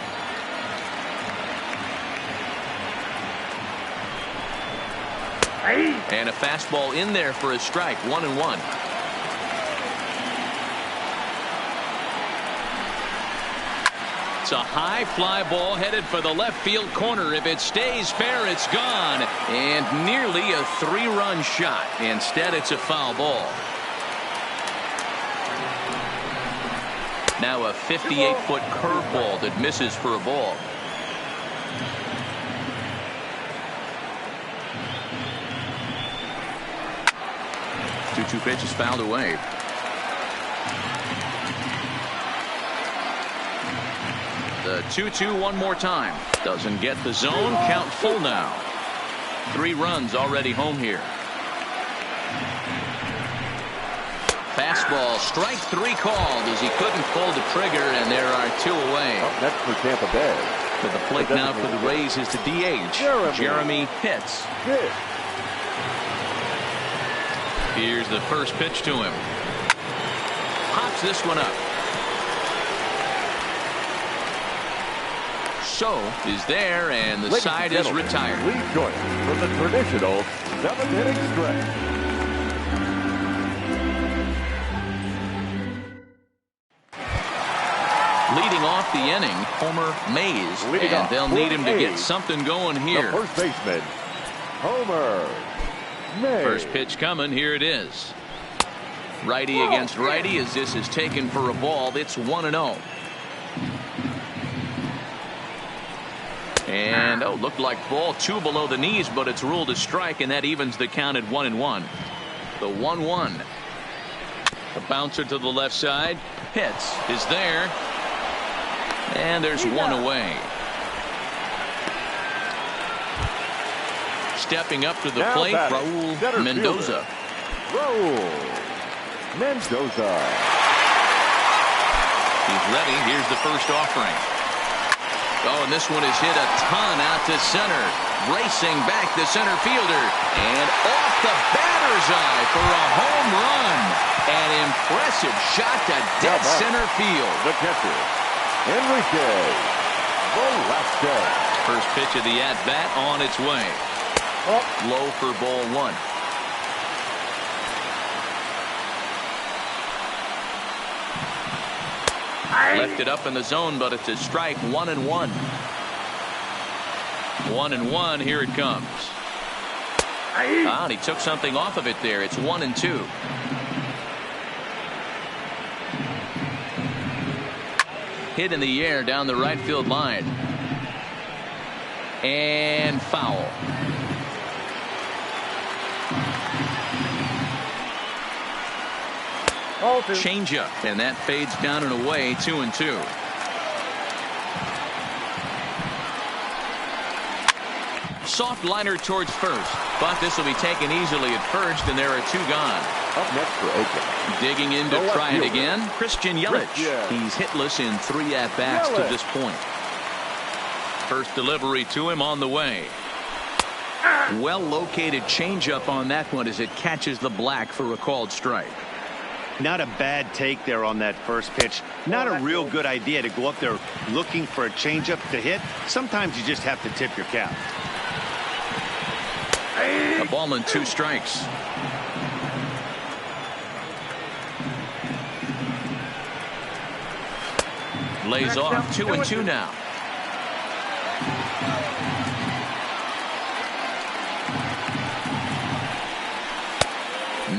And a fastball in there for a strike. 1-1. It's a high fly ball headed for the left field corner. If it stays fair, it's gone. And nearly a 3-run shot. Instead, it's a foul ball. Now a 58-foot curveball that misses for a ball. 2-2 pitch is fouled away. The 2-2 one more time. Doesn't get the zone. Count full now. 3 runs already home here. Fastball, strike 3 called as he couldn't pull the trigger, and there are 2 away. Up next for Tampa Bay. To the plate now for the Rays is the DH, Jeremy Pitts. Here's the first pitch to him. Pops this one up. So is there, and the side is retired. Please join us for the traditional 7th-inning stretch. Leading off the inning, Homer Mays, and they'll need him to get something going here. The first baseman, Homer Mays. First pitch coming. Here it is. Righty against righty as this is taken for a ball. It's 1-0. And looked like ball 2 below the knees, but it's ruled a strike, and that evens the count at 1-1. The 1-1. A bouncer to the left side. Pitts is there. And there's 1 away. Stepping up to the plate, Raul Mendoza. Raul Mendoza. He's ready. Here's the first offering. Oh, and this one is hit a ton out to center. Racing back the center fielder. And off the batter's eye for a home run. An impressive shot to dead center field. The catcher, Enrique Velasquez. First pitch of the at-bat on its way. Low for ball one. Left it up in the zone, but it's a strike. 1-1. 1-1. Here it comes. And he took something off of it there. It's 1-2. Hit in the air down the right field line. And foul. Changeup, and that fades down and away. 2-2. Soft liner towards first, but this will be taken easily at first, and there are two gone. Up next for Oakland. Digging in to try it again, Christian Yelich. He's hitless in 3 at-bats to this point. First delivery to him on the way. Well-located changeup on that one as it catches the black for a called strike. Not a bad take there on that first pitch. Not a real good idea to go up there looking for a changeup to hit. Sometimes you just have to tip your cap. A ball and 2 strikes. Lays off. 2-2 now.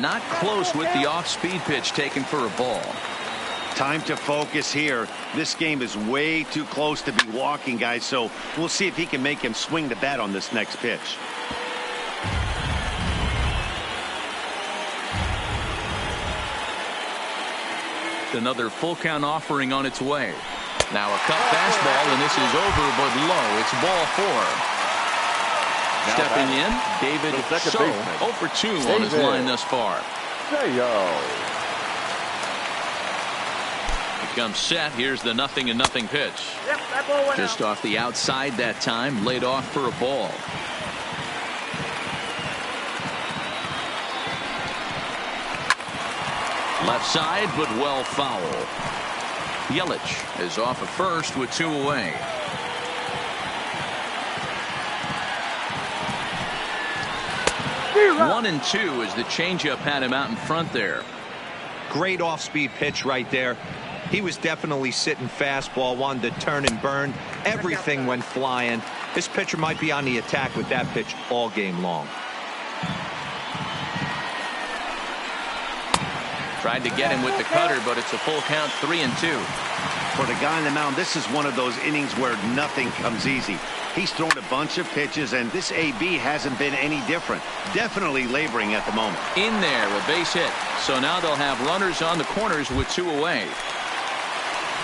Not close with the off-speed pitch taken for a ball. Time to focus here. This game is way too close to be walking, guys, so we'll see if he can make him swing the bat on this next pitch. Another full count offering on its way. Now a cut fastball, and this is over but low. It's ball 4. Stepping in, David So, 0 for 2 on his line thus far. He comes set. Here's the 0-0 pitch. Just off the outside that time, laid off for a ball. Left side, but well foul. Yelich is off at first with 2 away. One and 2 as the changeup had him out in front there. Great off-speed pitch right there. He was definitely sitting fastball, wanted to turn and burn. Everything went flying. This pitcher might be on the attack with that pitch all game long. Tried to get him with the cutter, but it's a full count. 3-2. For the guy on the mound, this is one of those innings where nothing comes easy. He's thrown a bunch of pitches, and this AB hasn't been any different. Definitely laboring at the moment. In there, a base hit. So now they'll have runners on the corners with 2 away.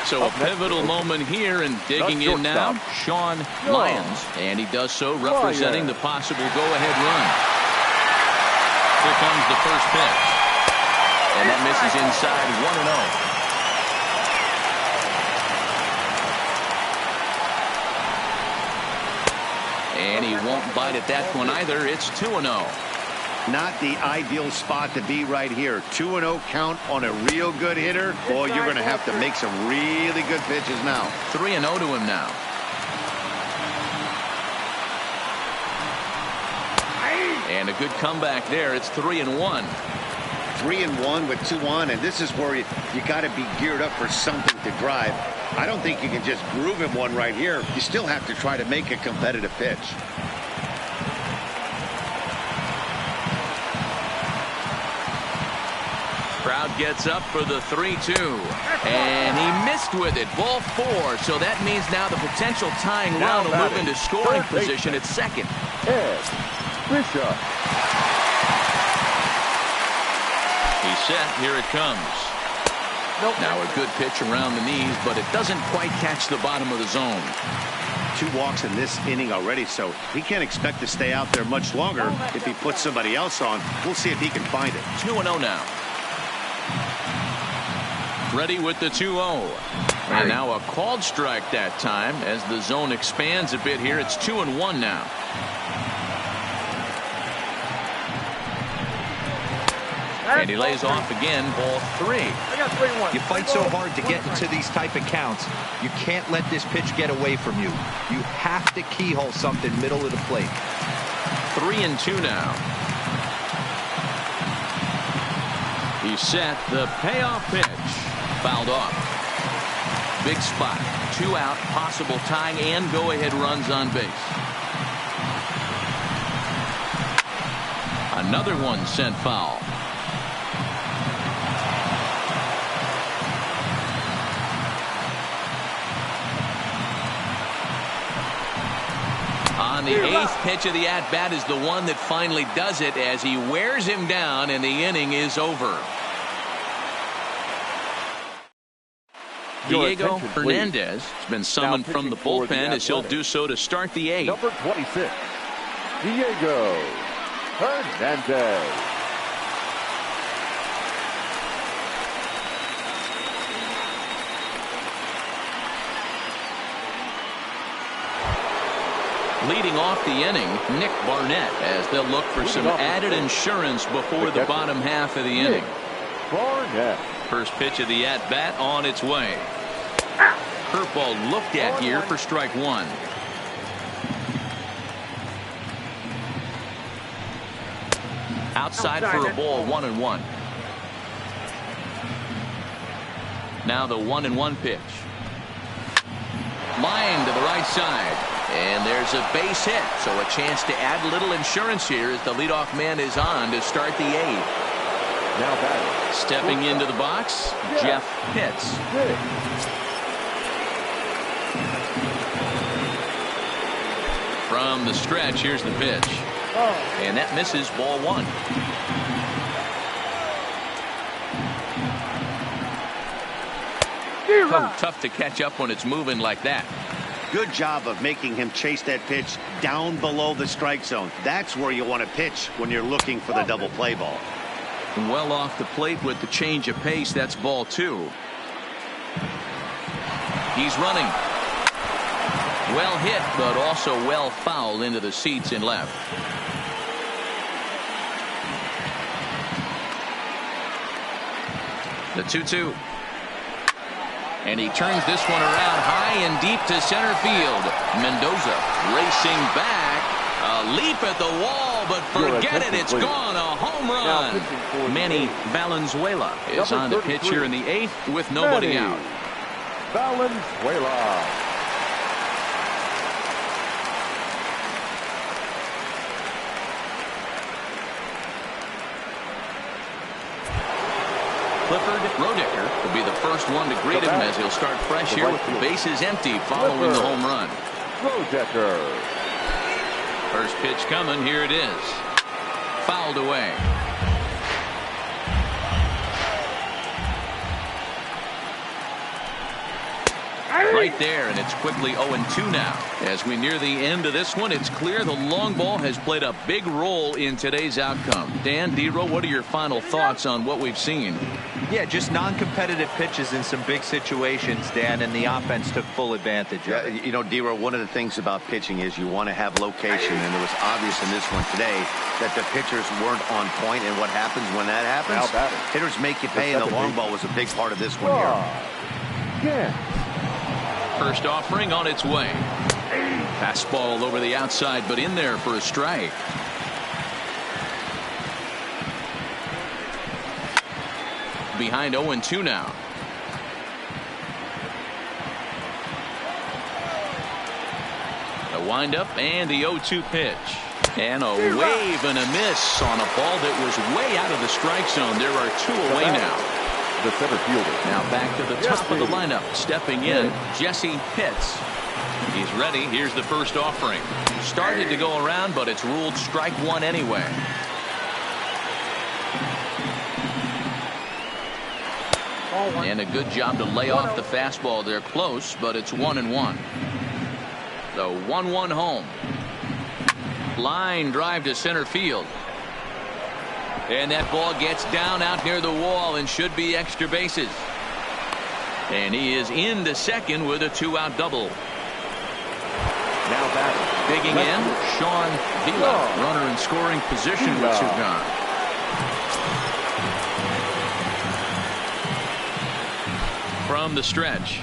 So a pivotal moment here, and digging in now, Sean Lyons. And he does so representing the possible go-ahead run. Here comes the first pitch. And that misses inside. 1-0. And he won't bite at that one either. It's 2-0. Not the ideal spot to be right here. 2-0 count on a real good hitter. Boy, you're going to have to make some really good pitches now. 3-0 to him now. And a good comeback there. It's 3-1. 3-1 with 2 on, and this is where you got to be geared up for something to drive. I don't think you can just groove him one right here. You still have to try to make a competitive pitch. Crowd gets up for the 3-2. And he missed with it. Ball 4. So that means now the potential tying run will move into scoring position at second. Ed Bishop. He's set. Here it comes. Now a good pitch around the knees, but it doesn't quite catch the bottom of the zone. 2 walks in this inning already, so he can't expect to stay out there much longer if he puts somebody else on. We'll see if he can find it. 2-0 now. Ready with the 2-0. And now a called strike that time as the zone expands a bit here. It's 2-1 now. And he lays off again, ball 3. I got 3-1. You fight so hard to get into these type of counts. You can't let this pitch get away from you. You have to keyhole something middle of the plate. 3-2 now. He's set. The payoff pitch. Fouled off. Big spot. 2 out. Possible tying and go-ahead runs on base. Another one sent foul. On the 8th pitch of the at-bat is the one that finally does it as he wears him down and the inning is over. Diego Hernandez has been summoned from the bullpen as he'll do so to start the 8th. Number 26, Diego Hernandez. Leading off the inning, Nick Barnett, as they'll look for some added insurance before the bottom half of the inning. Barnett. First pitch of the at-bat on its way. Curveball looked at here for strike 1. Outside for a ball, 1-1. Now the 1-1 pitch. Line to the right side. And there's a base hit, so a chance to add a little insurance here as the leadoff man is on to start the 8th. Now batting. Stepping into the box, Jeff Pitts. From the stretch, here's the pitch. And that misses, ball 1. Oh, tough to catch up when it's moving like that. Good job of making him chase that pitch down below the strike zone. That's where you want to pitch when you're looking for the double play ball. Well off the plate with the change of pace. That's ball 2. He's running. Well hit, but also well fouled into the seats in left. The 2-2. And he turns this one around high and deep to center field. Mendoza racing back. A leap at the wall, but forget it. It's gone. A home run. Manny Valenzuela is on the pitch here in the 8th with nobody out. Valenzuela. Clifford Roedicker will be the first one to greet him as he'll start fresh here with the bases empty following the home run. Roedicker. First pitch coming. Here it is. Fouled away. Right there, and it's quickly 0-2 now. As we near the end of this one, it's clear the long ball has played a big role in today's outcome. Dan, D-Row, what are your final thoughts on what we've seen? Yeah, just non-competitive pitches in some big situations, Dan, and the offense took full advantage of it. You know, D-Row, one of the things about pitching is you want to have location, and it was obvious in this one today that the pitchers weren't on point, and what happens when that happens? Hitters make you pay, and the long ball was a big part of this one here. First offering on its way. Fastball over the outside, but in there for a strike. Behind 0-2 now. The windup and the 0-2 pitch. And a wave and a miss on a ball that was way out of the strike zone. There are 2 away now. The center fielder. Now back to the top of the lineup. Stepping in, Jesse Pitts. He's ready. Here's the first offering. Started to go around, but it's ruled strike 1 anyway. And a good job to lay off the fastball. They're close, but it's 1-1. The 1-1 home. Line drive to center field. And that ball gets down out near the wall and should be extra bases. And he is into second with a 2-out double. Now batting. Digging in, Sean Vila. Runner in scoring position with 2 gone. From the stretch.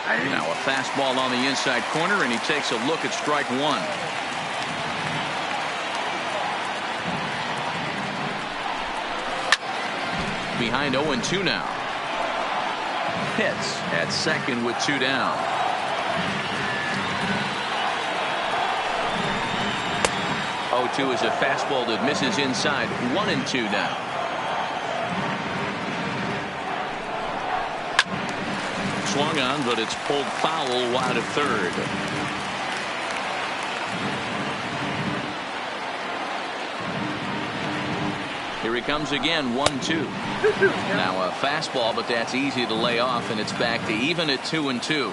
Now a fastball on the inside corner, and he takes a look at strike one. Behind 0-2 now. Pitts at second with 2 down. Oh, 2 is a fastball that misses inside. 1-2 now. Swung on, but it's pulled foul wide of third. Here he comes again. 1-2. Now a fastball, but that's easy to lay off, and it's back to even at 2-2.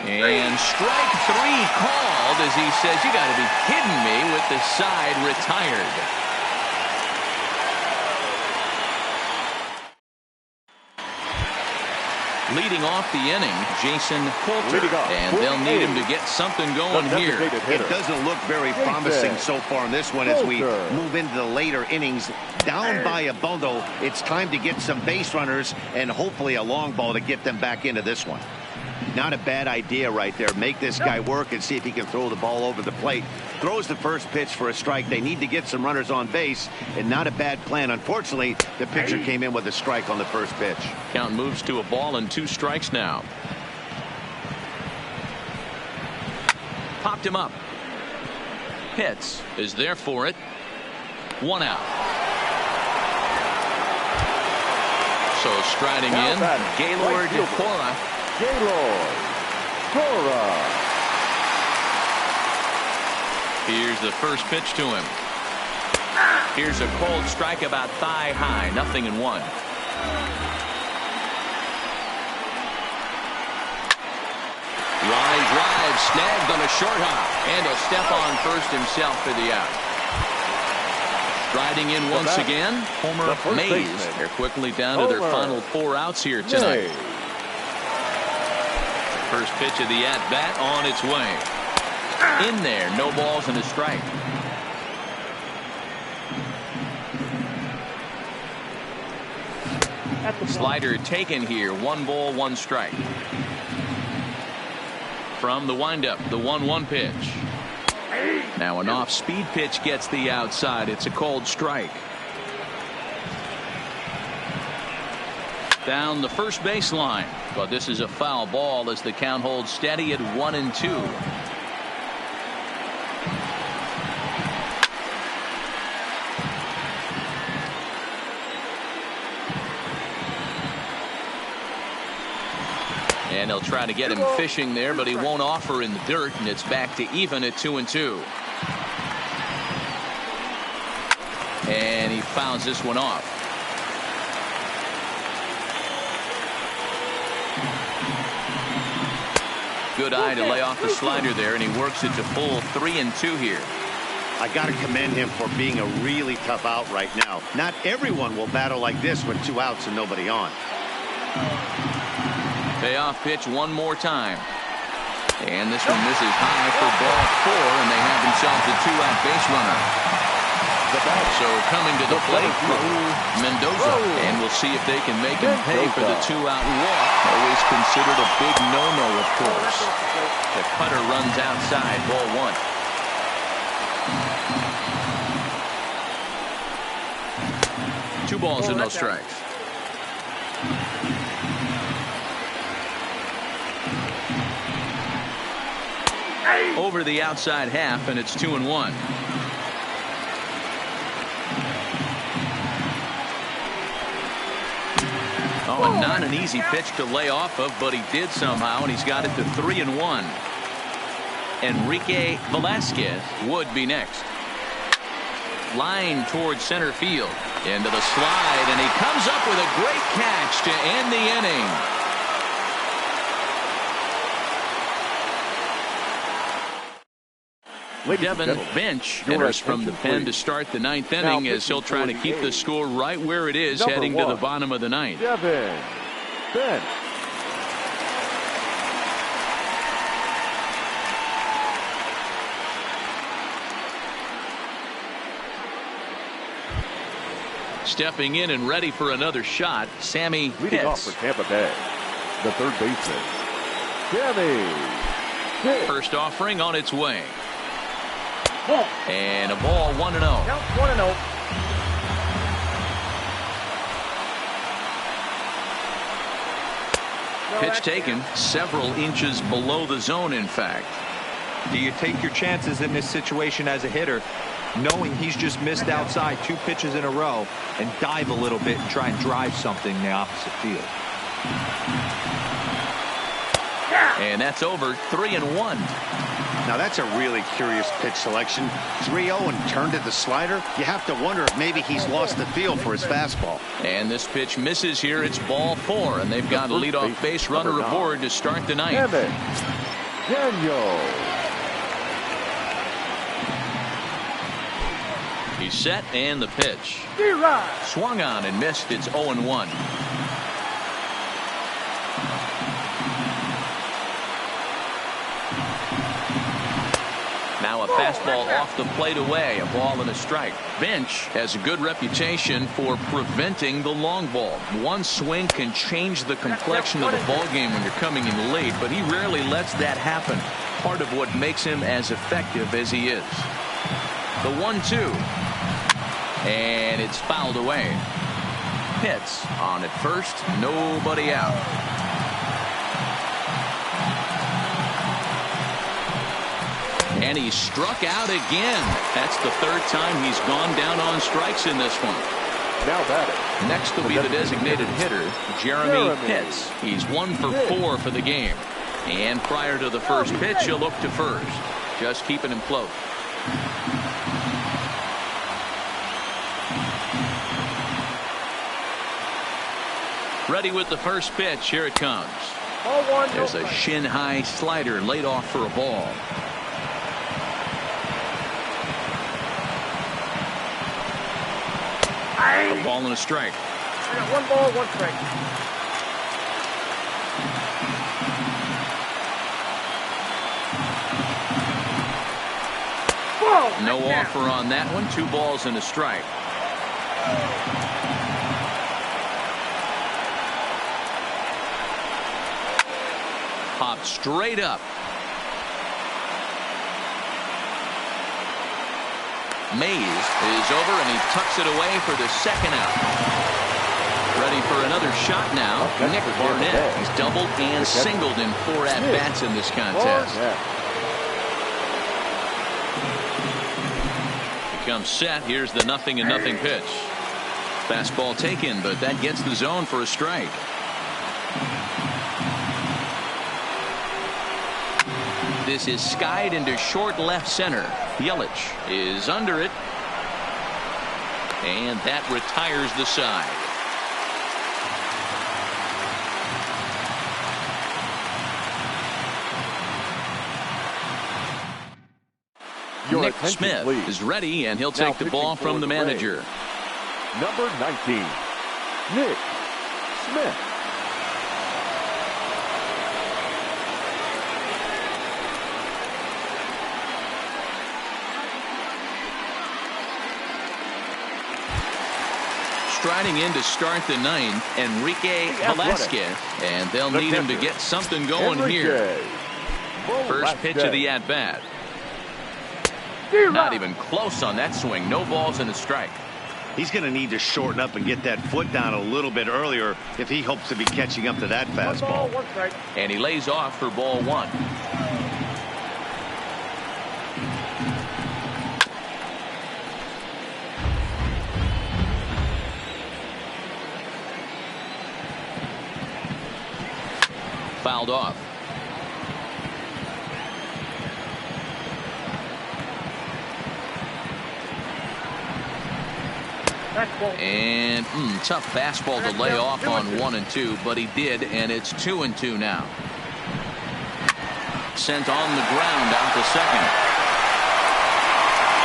And strike 3 called as he says, "You got to be kidding me," with the side retired. Leading off the inning, Jason Coulter, and they'll need him to get something going here. It doesn't look very promising so far in this one as we move into the later innings. Down by a bundle, it's time to get some base runners and hopefully a long ball to get them back into this one. Not a bad idea right there. Make this guy work and see if he can throw the ball over the plate. Throws the first pitch for a strike. They need to get some runners on base, and not a bad plan. Unfortunately, the pitcher came in with a strike on the first pitch. Count moves to a ball and 2 strikes now. Popped him up. Pitts is there for it. 1 out. So striding in, Gaylord Cora. Gaylord Cora. Here's the first pitch to him. Here's a cold strike about thigh high. 0-1. Line drive snagged on a short hop, and he'll step on first himself for the out. Striding in once again, Homer Mays. They're quickly down to their final 4 outs here tonight. First pitch of the at-bat on its way. In there, no balls and a strike. Slider taken here. 1 ball, 1 strike. From the windup, the 1-1 pitch. Now an off-speed pitch gets the outside. It's a cold strike. Down the first baseline, but this is a foul ball as the count holds steady at 1-2. And they'll try to get him fishing there, but he won't offer in the dirt, and it's back to even at 2-2. And he fouls this one off. Good eye to lay off the slider there, and he works it to full 3-2 here. I got to commend him for being a really tough out right now. Not everyone will battle like this with 2 outs and nobody on. Payoff pitch one more time. And this one misses high for ball 4, and they have themselves a 2-out base runner. So coming to the plate, Mendoza, and we'll see if they can make him pay for the 2-out walk. Always considered a big no-no, of course. The cutter runs outside, ball 1. 2 balls and no strikes. Over the outside half, and it's 2-1. Oh, and not an easy pitch to lay off of, but he did somehow, and he's got it to 3-1. Enrique Velasquez would be next. Line towards center field. Into the slide, and he comes up with a great catch to end the inning. Devin Bench enters from the pen to start the 9th inning as he'll try to keep the score right where it is heading to the bottom of the 9th. Devin Bench. Stepping in and ready for another shot, Sammy Leading off Pitts. for Tampa Bay, the third baseman, Sammy Pitts. First offering on its way. Ball. And a ball 1-0. Count 1-0. Pitch taken several inches below the zone, in fact. Do you take your chances in this situation as a hitter, knowing he's just missed outside 2 pitches in a row, and dive a little bit and try and drive something in the opposite field? And that's over. 3-1. Now that's a really curious pitch selection. 3-0 and turned at the slider. You have to wonder if maybe he's lost the feel for his fastball. And this pitch misses here. It's ball 4, and they've got a leadoff base runner aboard to start the ninth. Daniel. He's set, and the pitch. Swung on and missed. It's 0-1. Now a fastball off the plate away, a ball and a strike. Bench has a good reputation for preventing the long ball. One swing can change the complexion of the ball game when you're coming in late, but he rarely lets that happen. Part of what makes him as effective as he is. The 1-2. And it's fouled away. Pitts on at first, nobody out. And he struck out again. That's the 3rd time he's gone down on strikes in this one. Now batting. Next will be the designated hitter, Jeremy Pitts. He's 1 for 4 for the game. And prior to the first pitch, he'll look to first. Just keeping him close. Ready with the first pitch. Here it comes. There's a shin-high slider laid off for a ball. A ball and a strike. I got 1 ball, 1 strike. Whoa, no offer on that one. 2 balls and a strike. Popped straight up. Mays is over, and he tucks it away for the 2nd out. Ready for another shot now. Nick Barnett. He's doubled and singled in 4 at-bats in this contest. Becomes set. Here's the 0-0 pitch. Fastball taken, but that gets the zone for a strike. This is skied into short left center. Yelich is under it. And that retires the side. Nick Smith is ready, and he'll take the ball from the manager. Number 19, Nick Smith. Striding in to start the 9th, Enrique Velasquez, and they'll need him to get something going here. First pitch of the at-bat. Not even close on that swing. No balls and a strike. He's going to need to shorten up and get that foot down a little bit earlier if he hopes to be catching up to that fastball. 1 ball, 1 strike. And he lays off for ball 1. Fouled off. And tough fastball to lay off on 1 and 2, but he did, and it's 2 and 2 now. Sent on the ground out to second.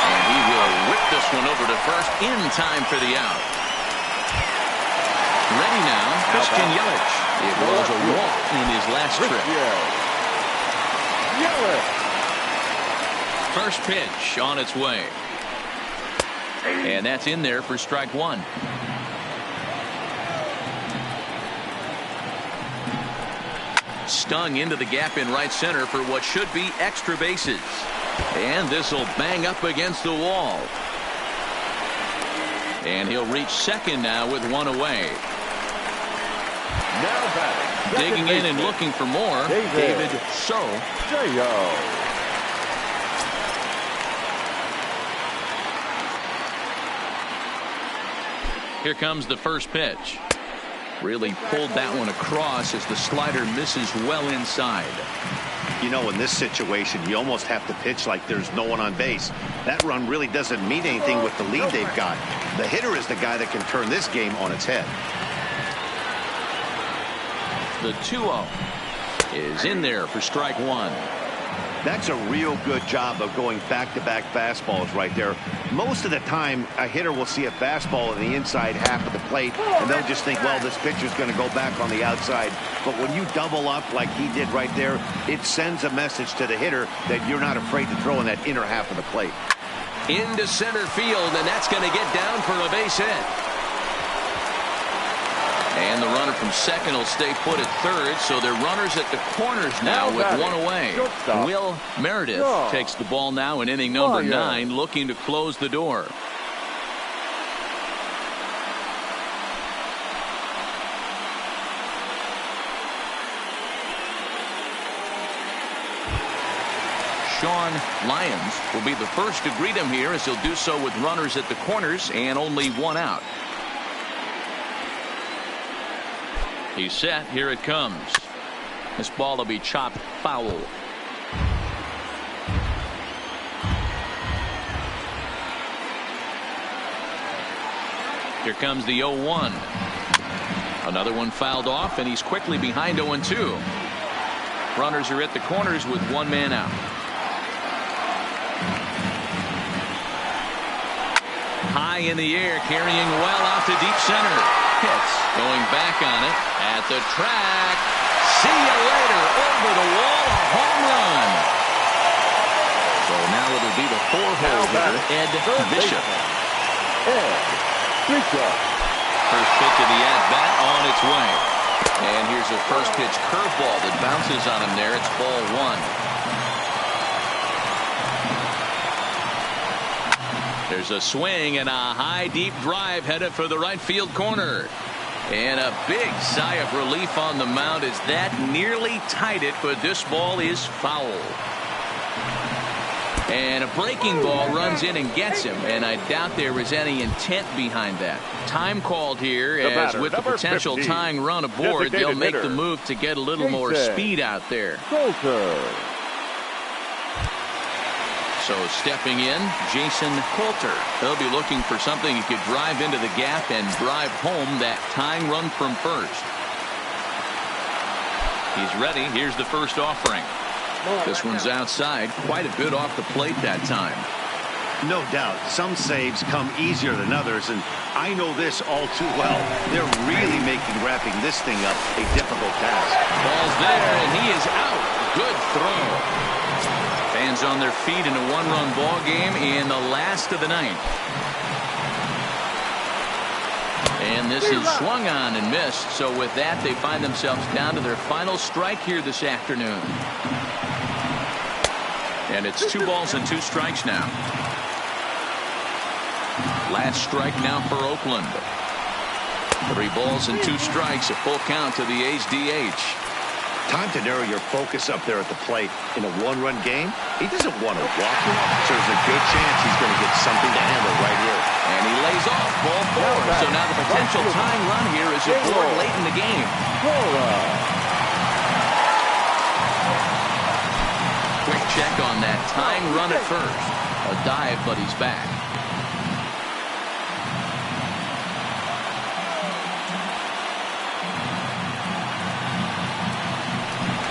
And he will whip this one over to first in time for the out. Ready now, Christian Yelich. It was a walk in his last trip. First pitch on its way. And that's in there for strike 1. stung into the gap in right center for what should be extra bases. And this will bang up against the wall. And he'll reach second now with one away. Now batting, Digging in and looking for more, David Soe. Here comes the first pitch. Really pulled that one across as the slider misses well inside. You know, in this situation, you almost have to pitch like there's no one on base. That run really doesn't mean anything with the lead they've got. The hitter is the guy that can turn this game on its head. The 2-0 is in there for strike one. That's a real good job of going back-to-back fastballs right there. Most of the time, a hitter will see a fastball in the inside half of the plate, and they'll just think, well, this pitcher's going to go back on the outside. But when you double up like he did right there, it sends a message to the hitter that you're not afraid to throw in that inner half of the plate. Into center field, and that's going to get down for a base hit. And the runner from second will stay put at third, so they're runners at the corners now with one away. Will Meredith takes the ball now in inning number 9, looking to close the door. Sean Lyons will be the first to greet him here, as he'll do so with runners at the corners and only one out. He's set. Here it comes. This ball will be chopped foul. Here comes the 0-1. Another one fouled off, and he's quickly behind 0-2. Runners are at the corners with one man out. High in the air, carrying well out to deep center. Hits. Going back on it at the track. See you later. Over the wall, a home run. So now it'll be the 4-hole hitter, Ed Bishop. First pitch of the at-bat on its way. And here's a first pitch curveball that bounces on him there. It's ball one. There's a swing and a high deep drive headed for the right field corner. And a big sigh of relief on the mound as that nearly tied it, but this ball is foul. And a breaking ball runs in and gets him, and I doubt there was any intent behind that. Time called here, as with the potential tying run aboard, they'll make the move to get a little more speed out there. So stepping in, Jason Coulter. He'll be looking for something he could drive into the gap and drive home that tying run from first. He's ready. Here's the first offering. This one's outside, quite a bit off the plate that time. No doubt. Some saves come easier than others, and I know this all too well. They're really making wrapping this thing up a difficult task. Ball's there, and he is out. Good throw. Fans on their feet in a one-run ball game in the last of the ninth. And this is swung on and missed. So with that, they find themselves down to their final strike here this afternoon. And it's 2 balls and 2 strikes now. Last strike now for Oakland. 3 balls and 2 strikes, a full count to the A's DH. Time to narrow your focus up there at the plate. In a one-run game, he doesn't want to walk it. So there's a good chance he's going to get something to handle right here. And he lays off ball 4. So now the potential tying run here is aboard late in the game. Quick check on that tying run at first. A dive, but he's back.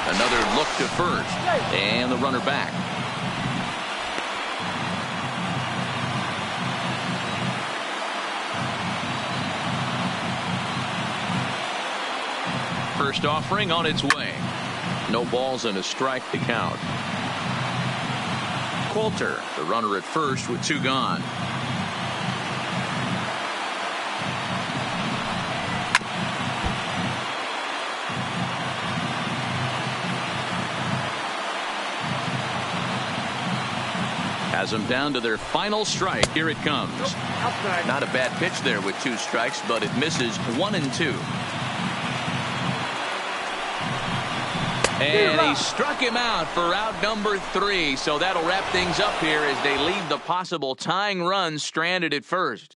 Another look to first, and the runner back. First offering on its way. No balls and a strike to count. Coulter, the runner at first with 2 gone. has them down to their final strike. Here it comes. Outside. Not a bad pitch there with 2 strikes, but it misses 1 and 2. And he struck him out for out number 3. So that'll wrap things up here as they leave the possible tying run stranded at first.